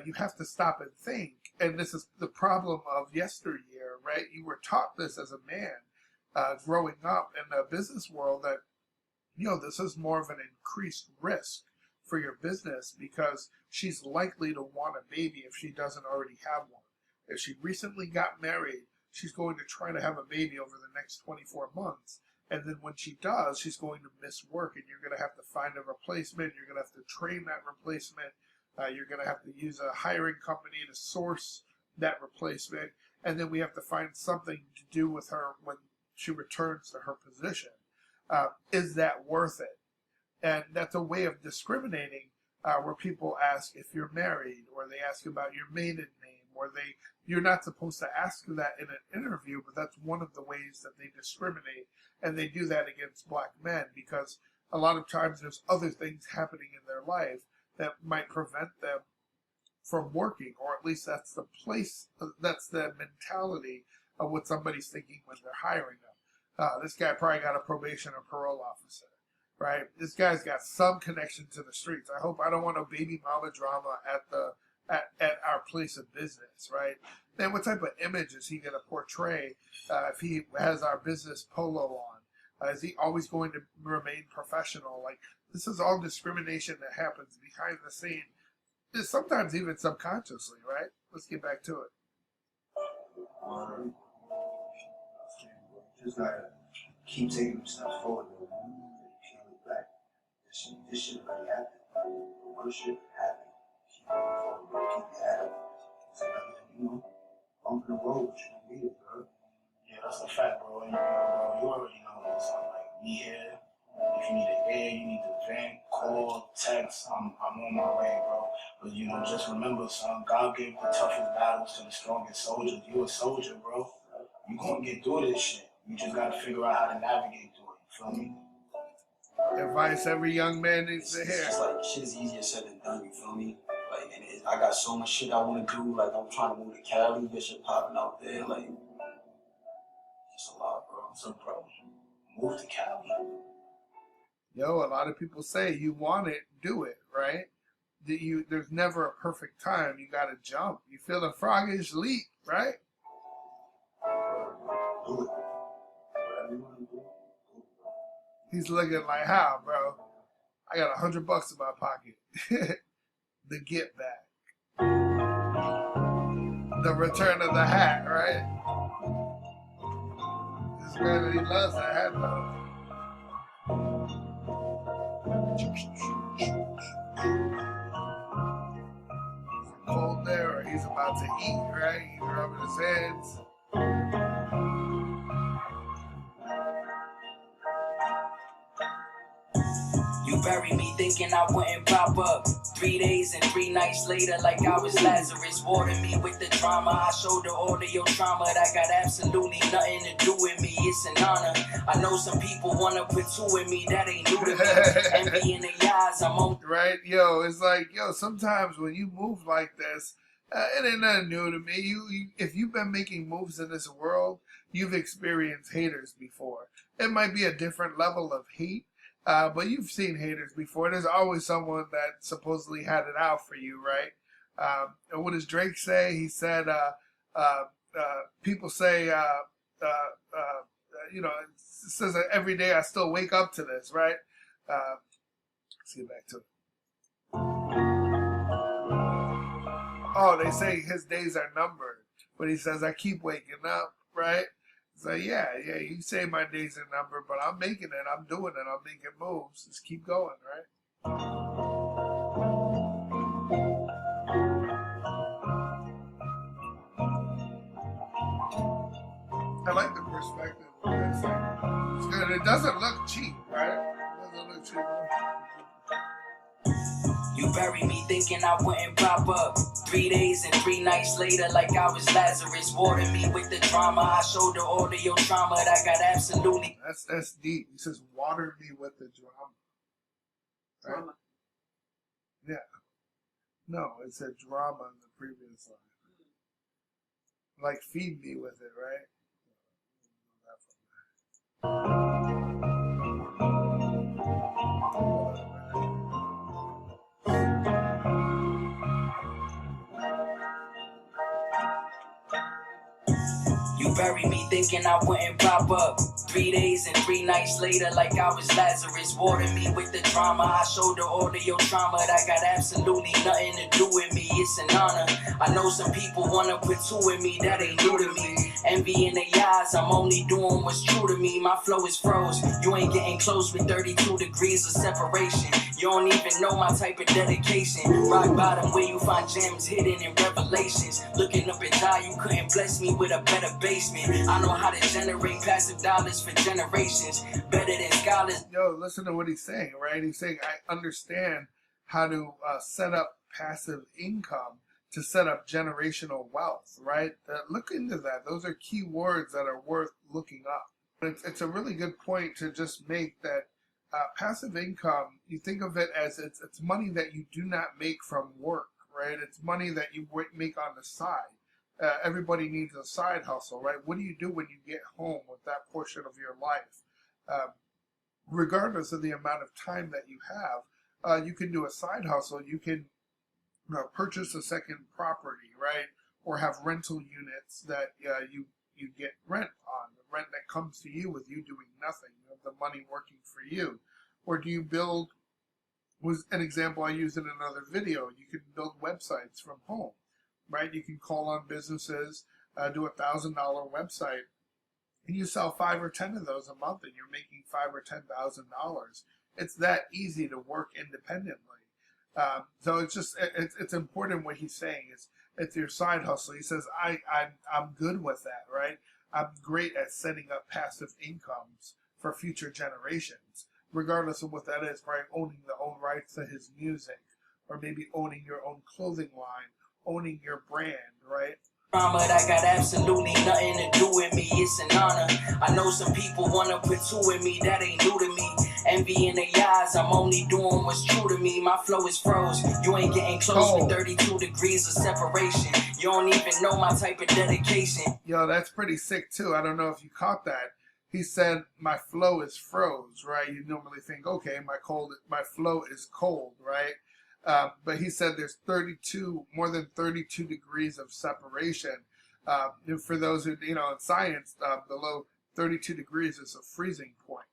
you have to stop and think. And this is the problem of yesteryear, right? You were taught this as a man growing up in the business world that, this is more of an increased risk for your business because she's likely to want a baby if she doesn't already have one. If she recently got married, she's going to try to have a baby over the next 24 months. And then when she does, she's going to miss work, and you're going to have to find a replacement. You're going to have to train that replacement. You're going to have to use a hiring company to source that replacement. And then we have to find something to do with her when she returns to her position. Is that worth it? And that's a way of discriminating where people ask if you're married, or they ask about your maiden name, or you're not supposed to ask that in an interview, but that's one of the ways that they discriminate. And they do that against black men because a lot of times there's other things happening in their life that might prevent them from working, or at least that's the mentality of what somebody's thinking when they're hiring them. This guy probably got a probation or parole officer, right? This guy's got some connection to the streets. I hope I don't want no baby mama drama at our place of business, right? Then what type of image is he going to portray if he has our business polo on? Is he always going to remain professional? Like, this is all discrimination that happens behind the scene, sometimes even subconsciously, right? Let's get back to it. Just gotta keep taking them steps forward, though. You can't look back. This shit already happened. The worst shit happened. Keep moving forward, keep your head up. It's another, bump in the road, you don't need it, bro. Yeah, that's a fact, bro. And bro, you already know this. I'm like, we here. If you need an air, you need to vent, call, text. I'm on my way, bro. But just remember, son, God gave the toughest battles to the strongest soldiers. You a soldier, bro. You gonna get through this shit. You just gotta figure out how to navigate through it. You feel me? Advice every young man needs to hear. It's like shit is easier said than done. You feel me? Like, and I got so much shit I want to do. Like, I'm trying to move to Cali. This shit popping out there. Like, it's a lot, bro. So, bro, move to Cali. A lot of people say you want it, do it, right? There's never a perfect time. You got to jump. You feel the froggish leap, right? Do it. Whatever you want to do. He's looking like, how, bro? I got $100 in my pocket. The get back. The return of the hat, right? This man, he loves that hat, though. Cold there, or he's about to eat, right? He's rubbing his hands. You bury me thinking I wouldn't pop up. 3 days and 3 nights later, like I was Lazarus. Water me with the drama. I shoulder all of your trauma. That got absolutely nothing to do with me. It's an honor. I know some people wanna put two in me. That ain't new to me. Envy in the eyes. I'm on. Right, yo, it's like, yo, sometimes when you move like this, it ain't nothing new to me. If you've been making moves in this world, you've experienced haters before. It might be a different level of hate, but you've seen haters before. There's always someone that supposedly had it out for you, right? And what does Drake say? He said, people say, you know, it says that every day I still wake up to this, right? Let's get back to it. Oh, they say his days are numbered, but he says I keep waking up, right? So yeah, you say my days are numbered, but I'm making it, I'm doing it, I'm making moves. Just keep going, right? I like the perspective. It's good. It doesn't look cheap, right? It doesn't look cheap. You bury me thinking I wouldn't pop up. 3 days and 3 nights later, like I was Lazarus. Water me with the drama. I shoulder all of your trauma. That got absolutely. That's deep. He says, "Water me with the drama." Right? Drama. Yeah. No, it said drama in the previous line. Like feed me with it, right? You bury me thinking I wouldn't pop up. 3 days and 3 nights later, like I was Lazarus. Water me with the drama. I shoulder all of your trauma. That got absolutely nothing to do with me. It's an honor. I know some people wanna put two in me. That ain't new to me. Envy in the eyes. I'm only doing what's true to me. My flow is froze. You ain't getting close with 32 degrees of separation. You don't even know my type of dedication. Rock bottom where you find gems hidden in revelations. Looking up at God, you couldn't bless me with a better basement. I know how to generate passive dollars for generations. Better than scholars. Yo, listen to what he's saying, right? He's saying, I understand how to set up passive income to set up generational wealth, right? Look into that. Those are key words that are worth looking up. It's a really good point to just make that passive income, you think of it as it's money that you do not make from work, right? It's money that you make on the side. Everybody needs a side hustle, right? What do you do when you get home with that portion of your life? Regardless of the amount of time that you have, you can do a side hustle. You can purchase a second property, right? Or have rental units that you get rent on, the rent that comes to you with you doing nothing. You have the money working for you. Or do you build, was an example I used in another video, you can build websites from home, right? You can call on businesses, do $1,000 website, and you sell 5 or 10 of those a month, and you're making $5,000 or $10,000. It's that easy to work independently. So it's just it's important what he's saying. It's your side hustle. He says I'm good with that, right? I'm great at setting up passive incomes for future generations, regardless of what that is, right? Owning the own rights to his music, or maybe owning your own clothing line, owning your brand, right? Drama that got absolutely nothing to do with me. It's an honor. I know some people wanna put two in me. That ain't new to me. Envy in the eyes. I'm only doing what's true to me. My flow is froze. You ain't getting close with 32 degrees of separation. You don't even know my type of dedication. Yo, that's pretty sick too. I don't know if you caught that. He said my flow is froze, right? You normally think, okay, my flow is cold, right? But he said there's more than 32 degrees of separation. For those who, in science, below 32 degrees is a freezing point.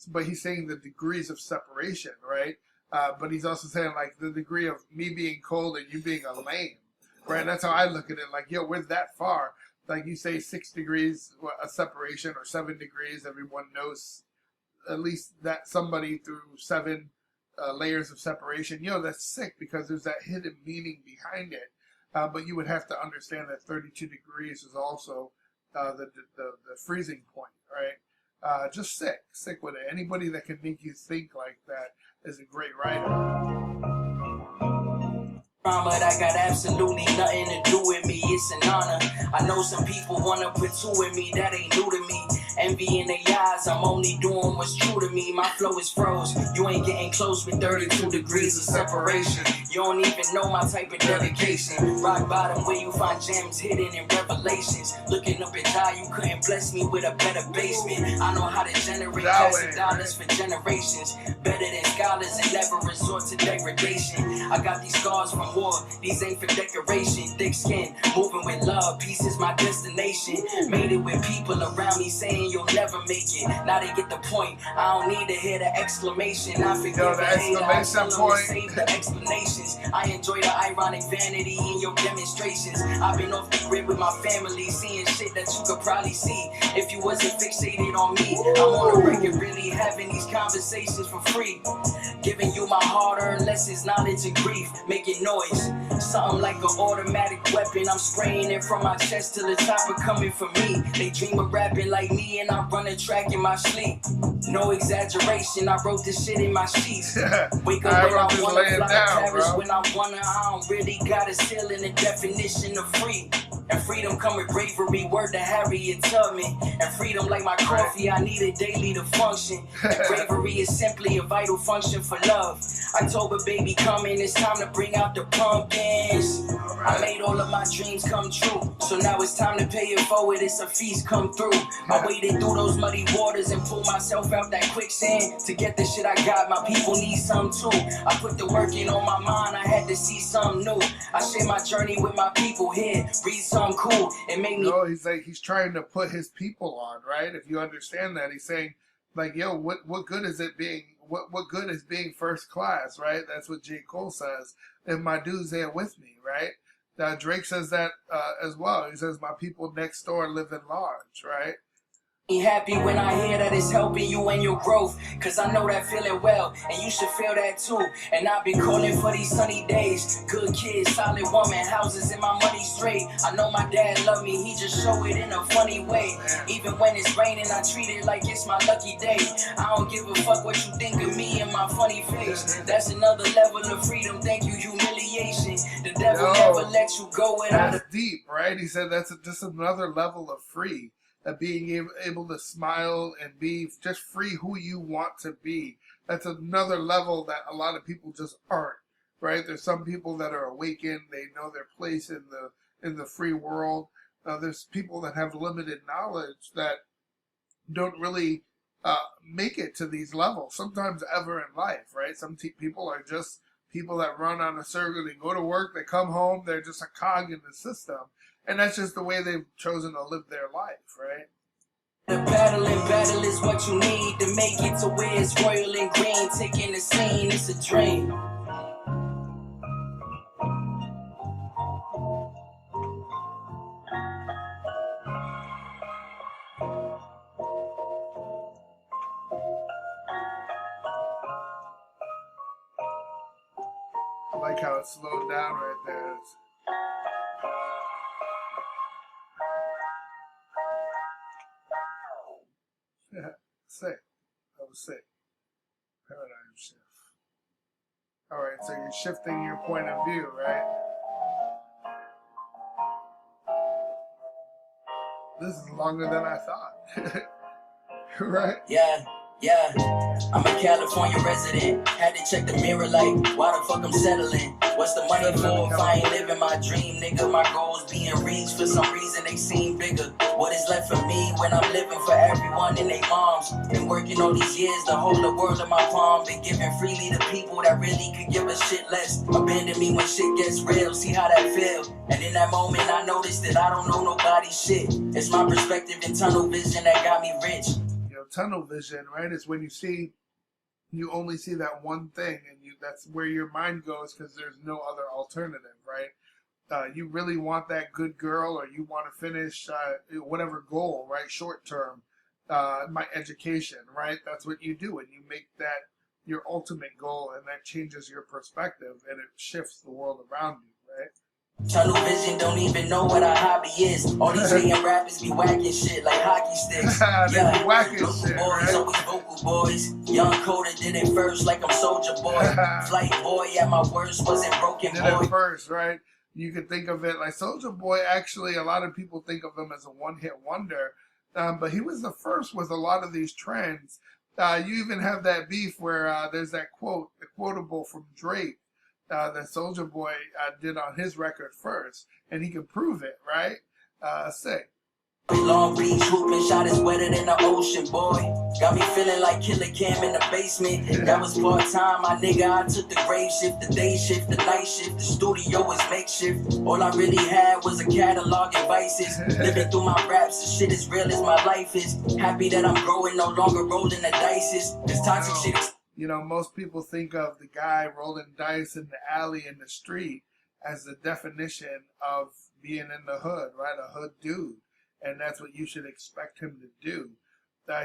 But he's saying the degrees of separation, right? But he's also saying like the degree of me being cold and you being a lame, right? That's how I look at it. Like, yo, we're that far. Like you say 6 degrees a separation or 7 degrees, everyone knows at least that somebody through 7 layers of separation. That's sick because there's that hidden meaning behind it. But you would have to understand that 32 degrees is also the freezing point, right? Just sick with it. Anybody that can make you think like that is a great writer. Drama that got absolutely nothing to do with me, it's an honor. I know some people wanna put two in me, that ain't new to me. Envy in their eyes, I'm only doing what's true to me. My flow is froze, you ain't getting close with 32 degrees of separation. You don't even know my type of dedication. Rock bottom where you find gems hidden in revelations. Looking up at God, you couldn't bless me with a better basement. I know how to generate cash and dollars for generations. Better than scholars and never resort to degradation. I got these scars from war, these ain't for decoration. Thick skin, moving with love, peace is my destination. Made it with people around me saying you'll never make it. Now they get the point, I don't need to hear the exclamation. I forgive the hater, I tell them to save the explanations. I enjoy the ironic vanity in your demonstrations. I've been off the grid with my family, seeing shit that you could probably see if you wasn't fixated on me. I'm on a record really having these conversations for free. Giving you my hard-earned lessons, knowledge and grief, making noise. Something like an automatic weapon. I'm spraying it from my chest till the chopper coming for me. They dream of rapping like me and I run a track in my sleep. No exaggeration, I wrote this shit in my sheets. Wake up when I wanna, fly to Paris when I wanna. I don't really got a ceiling, the definition of free. And freedom come with bravery, word to Harriet Tubman. And freedom like my coffee, I need it daily to function. And bravery is simply a vital function for love. October baby coming, it's time to bring out the pumpkins. I made all of my dreams come true, so now it's time to pay it forward, it's a feast come through. I waded through those muddy waters and pulled myself out that quicksand. To get the shit I got, my people need some too. I put the work in on my mind, I had to see something new. I share my journey with my people here, read something cool, it made me... No, he's trying to put his people on, right? If you understand that, he's saying, like, yo, what good is it being, what good is being first class, right? That's what J. Cole says, if my dude's there with me, right? Drake says that as well. He says, my people next door live in large, right? Happy when I hear that it's helping you and your growth, cause I know that feeling well, and you should feel that too. And I've been calling for these sunny days. Good kids, solid woman, houses and my money straight. I know my dad love me, he just show it in a funny way. Even when it's raining, I treat it like it's my lucky day. I don't give a fuck what you think of me and my funny face. That's another level of freedom, thank you, humiliation. The devil never lets you go without. That's deep, right? He said that's just another level of free. Being able to smile and be just free who you want to be. That's another level that a lot of people just aren't, right? There's some people that are awakened. They know their place in the free world. There's people that have limited knowledge that don't really make it to these levels, sometimes ever in life, right? Some people are just people that run on a circle. They go to work, they come home, they're just a cog in the system. And that's just the way they've chosen to live their life, right? The battle is what you need to make it to where it's royal and green. Taking the scene, it's a dream. I like how it slowed down right there. Sick. That was sick. Paradigm shift. Alright, so you're shifting your point of view, right? This is longer than I thought. Right? Yeah. I'm a California resident. Had to check the mirror like, why the fuck I'm settling? What's the money for if I ain't living my dream, nigga? My goals being reached, for some reason they seem bigger. What is left for me when I'm living for everyone and they moms? Been working all these years to hold the world in my palm. Been giving freely to people that really could give a shit less. Abandon me when shit gets real, see how that feel. And in that moment I noticed that I don't know nobody's shit. It's my perspective and tunnel vision that got me rich. Tunnel vision, right, is when you only see that one thing, and that's where your mind goes because there's no other alternative, right? You really want that good girl, or you want to finish whatever goal, right? Short term, my education, right? That's what you do, and you make that your ultimate goal, and that changes your perspective, and it shifts the world around you, right? Tunnel vision, don't even know what a hobby is. All these hating rappers be whacking shit like hockey sticks. They be whacking local shit, boys, right? always vocal boys. Young Kota did it first like I'm Soldier Boy. Flight boy at my worst wasn't broken Did boy. it first, right? You could think of it like Soldier Boy. Actually, a lot of people think of him as a one-hit wonder, but he was the first with a lot of these trends. You even have that beef where there's that quote, the quotable from Drake, that Soldier Boy did on his record first, and he could prove it, right? Sick. Long Beach hooping shot is wetter than the ocean, boy. Got me feeling like Killer Cam in the basement. That was part time, my nigga. I took the grave shift, the day shift, the night shift. The studio was makeshift. All I really had was a catalog and vices. Living through my raps, the shit is real as my life is. Happy that I'm growing, no longer rolling the dices. This toxic shit is. You know, most people think of the guy rolling dice in the alley in the street as the definition of being in the hood, right? A hood dude. And that's what you should expect him to do.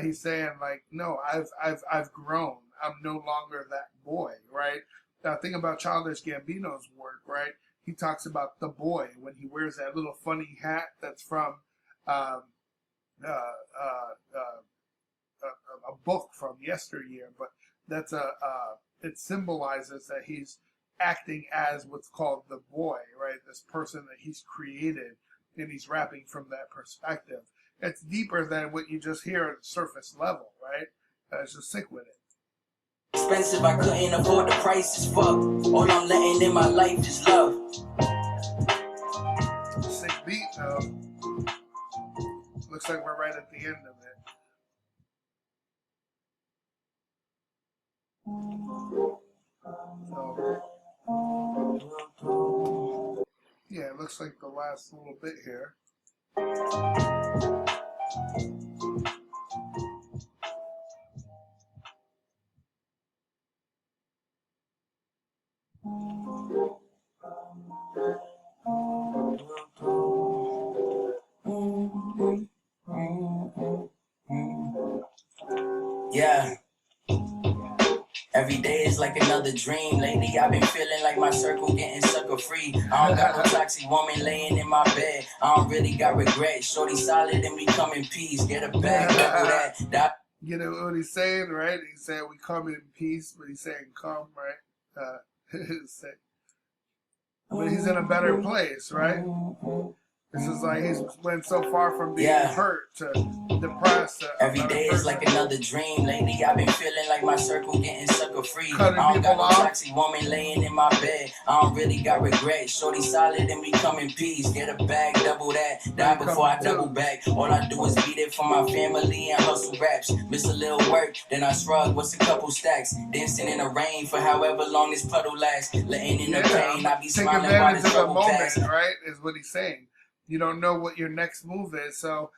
He's saying like, no, I've grown. I'm no longer that boy, right? Now think about Childish Gambino's work, right? He talks about the boy when he wears that little funny hat that's from a book from yesteryear, but that's it symbolizes that he's acting as what's called the boy, right? This person that he's created. And he's rapping from that perspective. It's deeper than what you just hear at the surface level, right? It's just sick with it. Expensive, I couldn't afford the price is fuck. All I'm letting in my life is love. Sick beat though. Looks like we're right at the end of it. So, yeah, it looks like the last little bit here. Yeah. Every day is like another dream. Lately, I've been feeling like my circle getting sucker free. I don't got no toxic woman laying in my bed. I don't really got regret. Shorty solid and we come in peace. Get a bag, double that. You know what he's saying, right? He's saying we come in peace, but he's saying come, right? But he's in a better place, right? This is like he's went so far from being hurt to depressed. Every day is like another dream. Lately, I've been feeling like my circle getting sucker free. I Cutting don't people got no off. toxic woman laying in my bed. I don't really got regret. Shorty solid and we come in peace. Get a bag, double that. Die before I double back. All I do is beat it for my family and hustle raps. Miss a little work, then I shrug. What's a couple stacks? Dancing in the rain for however long this puddle lasts. Letting in the pain, I be Take smiling while advantage this of the trouble moment, pass. right? Is what he's saying. You don't know what your next move is, so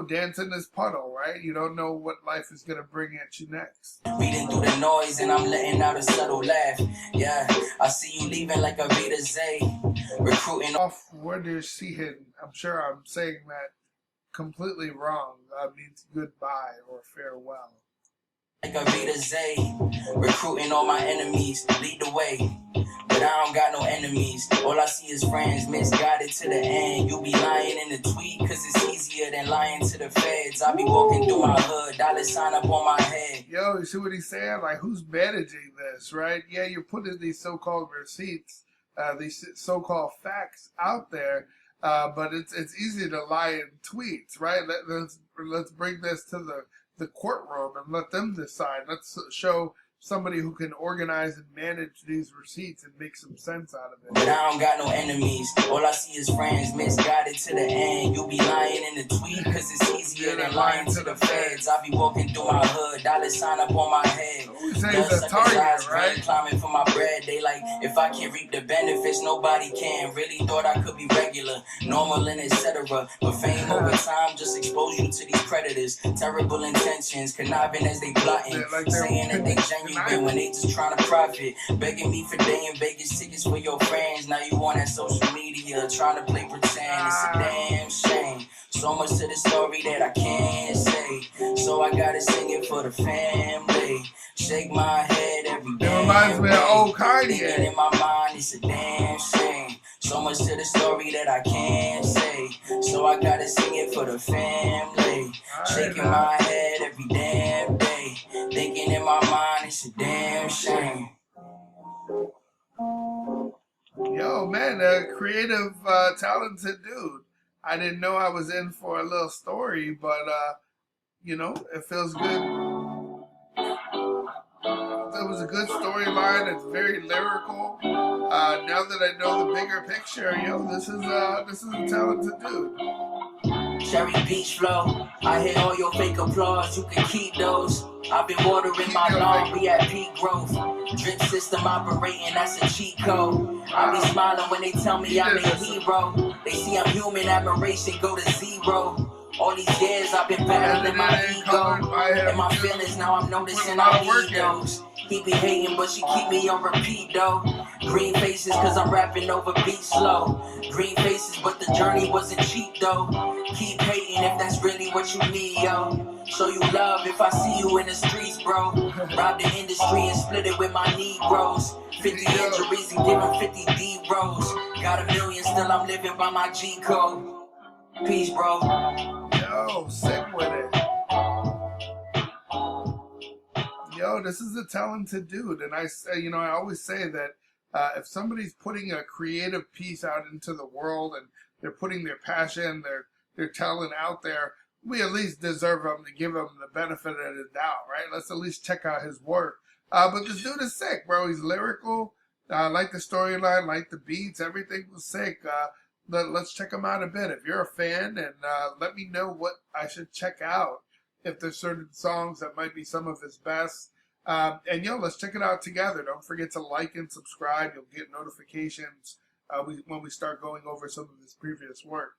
dance in this puddle, right? You don't know what life is gonna bring at you next. Reading through the noise and I'm letting out a subtle laugh. Yeah, I see you leaving like a Rita Zay. Recruiting Off, where does she hidden? I'm sure I'm saying that completely wrong. Means goodbye or farewell. like a Rita Zay. Recruiting all my enemies, lead the way. But I don't got no enemies. All I see is friends, misguided to the end. You be lying in the tweet, cause it's easier than lying to the feds. I be walking through my hood, dollar sign up on my head. Yo, you see what he's saying? Like, who's managing this, right? Yeah, you're putting these so-called receipts, these so-called facts out there, but it's easy to lie in tweets, right? Let's bring this to the courtroom and let them decide. Let's show somebody who can organize and manage these receipts and make some sense out of it. But I don't got no enemies. All I see is friends, misguided to the end. You be lying in the tweet, cause it's easier than lying to the feds. I be walking through my hood, dollar sign up on my head. Who says a target, right? Climbing for my bread. They like, if I can reap the benefits, nobody can. Really thought I could be regular, normal and etc. But fame over time just expose you to these predators. Terrible intentions, conniving as they plotting. Like saying that they genuine when they just trying to profit. Begging me for day in Vegas tickets for your friends. Now you on that social media trying to play pretend. It's a damn shame. So much to the story that I can't say. So I gotta sing it for the family. Shake my head every day. It reminds me of old Kanye. Thinking in my mind, it's a damn shame. So So much to the story that I can't say. So I gotta sing it for the family. Shaking my head every damn day. Thinking in my mind it's a damn shame. Yo, man, a creative, talented dude. I didn't know I was in for a little story, but, you know, it feels good. It was a good storyline. It's very lyrical. Now that I know the bigger picture, yo, this is a talented dude. Cherry Beach flow. I hear all your fake applause. You can keep those. I've been watering my lawn. We at peak growth. Drip system operating. That's a cheat code. I be smiling when they tell me I'm a hero. They see I'm human. Admiration go to zero. All these years I've been battling my ego and my feelings. Now I'm noticing I need those. He be hating, but she keep me on repeat though. Green faces, cause I'm rapping over beat slow. Green faces, but the journey wasn't cheap though. Keep hating if that's really what you need, yo. Show you love if I see you in the streets, bro. Rob the industry and split it with my Negroes. 50 injuries and give them 50 D-Rows. Got a million, still I'm living by my G-code. Peace, bro. Yo, sick with it. Yo, this is a talented dude, and I always say that if somebody's putting a creative piece out into the world and they're putting their passion, their talent out there, we at least deserve them to give them the benefit of the doubt, right? Let's at least check out his work. But this dude is sick, bro. He's lyrical. I like the storyline, like the beats. Everything was sick. Let's check him out a bit. If you're a fan, and let me know what I should check out. If there's certain songs that might be some of his best. And yo, let's check it out together. Don't forget to like and subscribe. You'll get notifications when we start going over some of his previous work.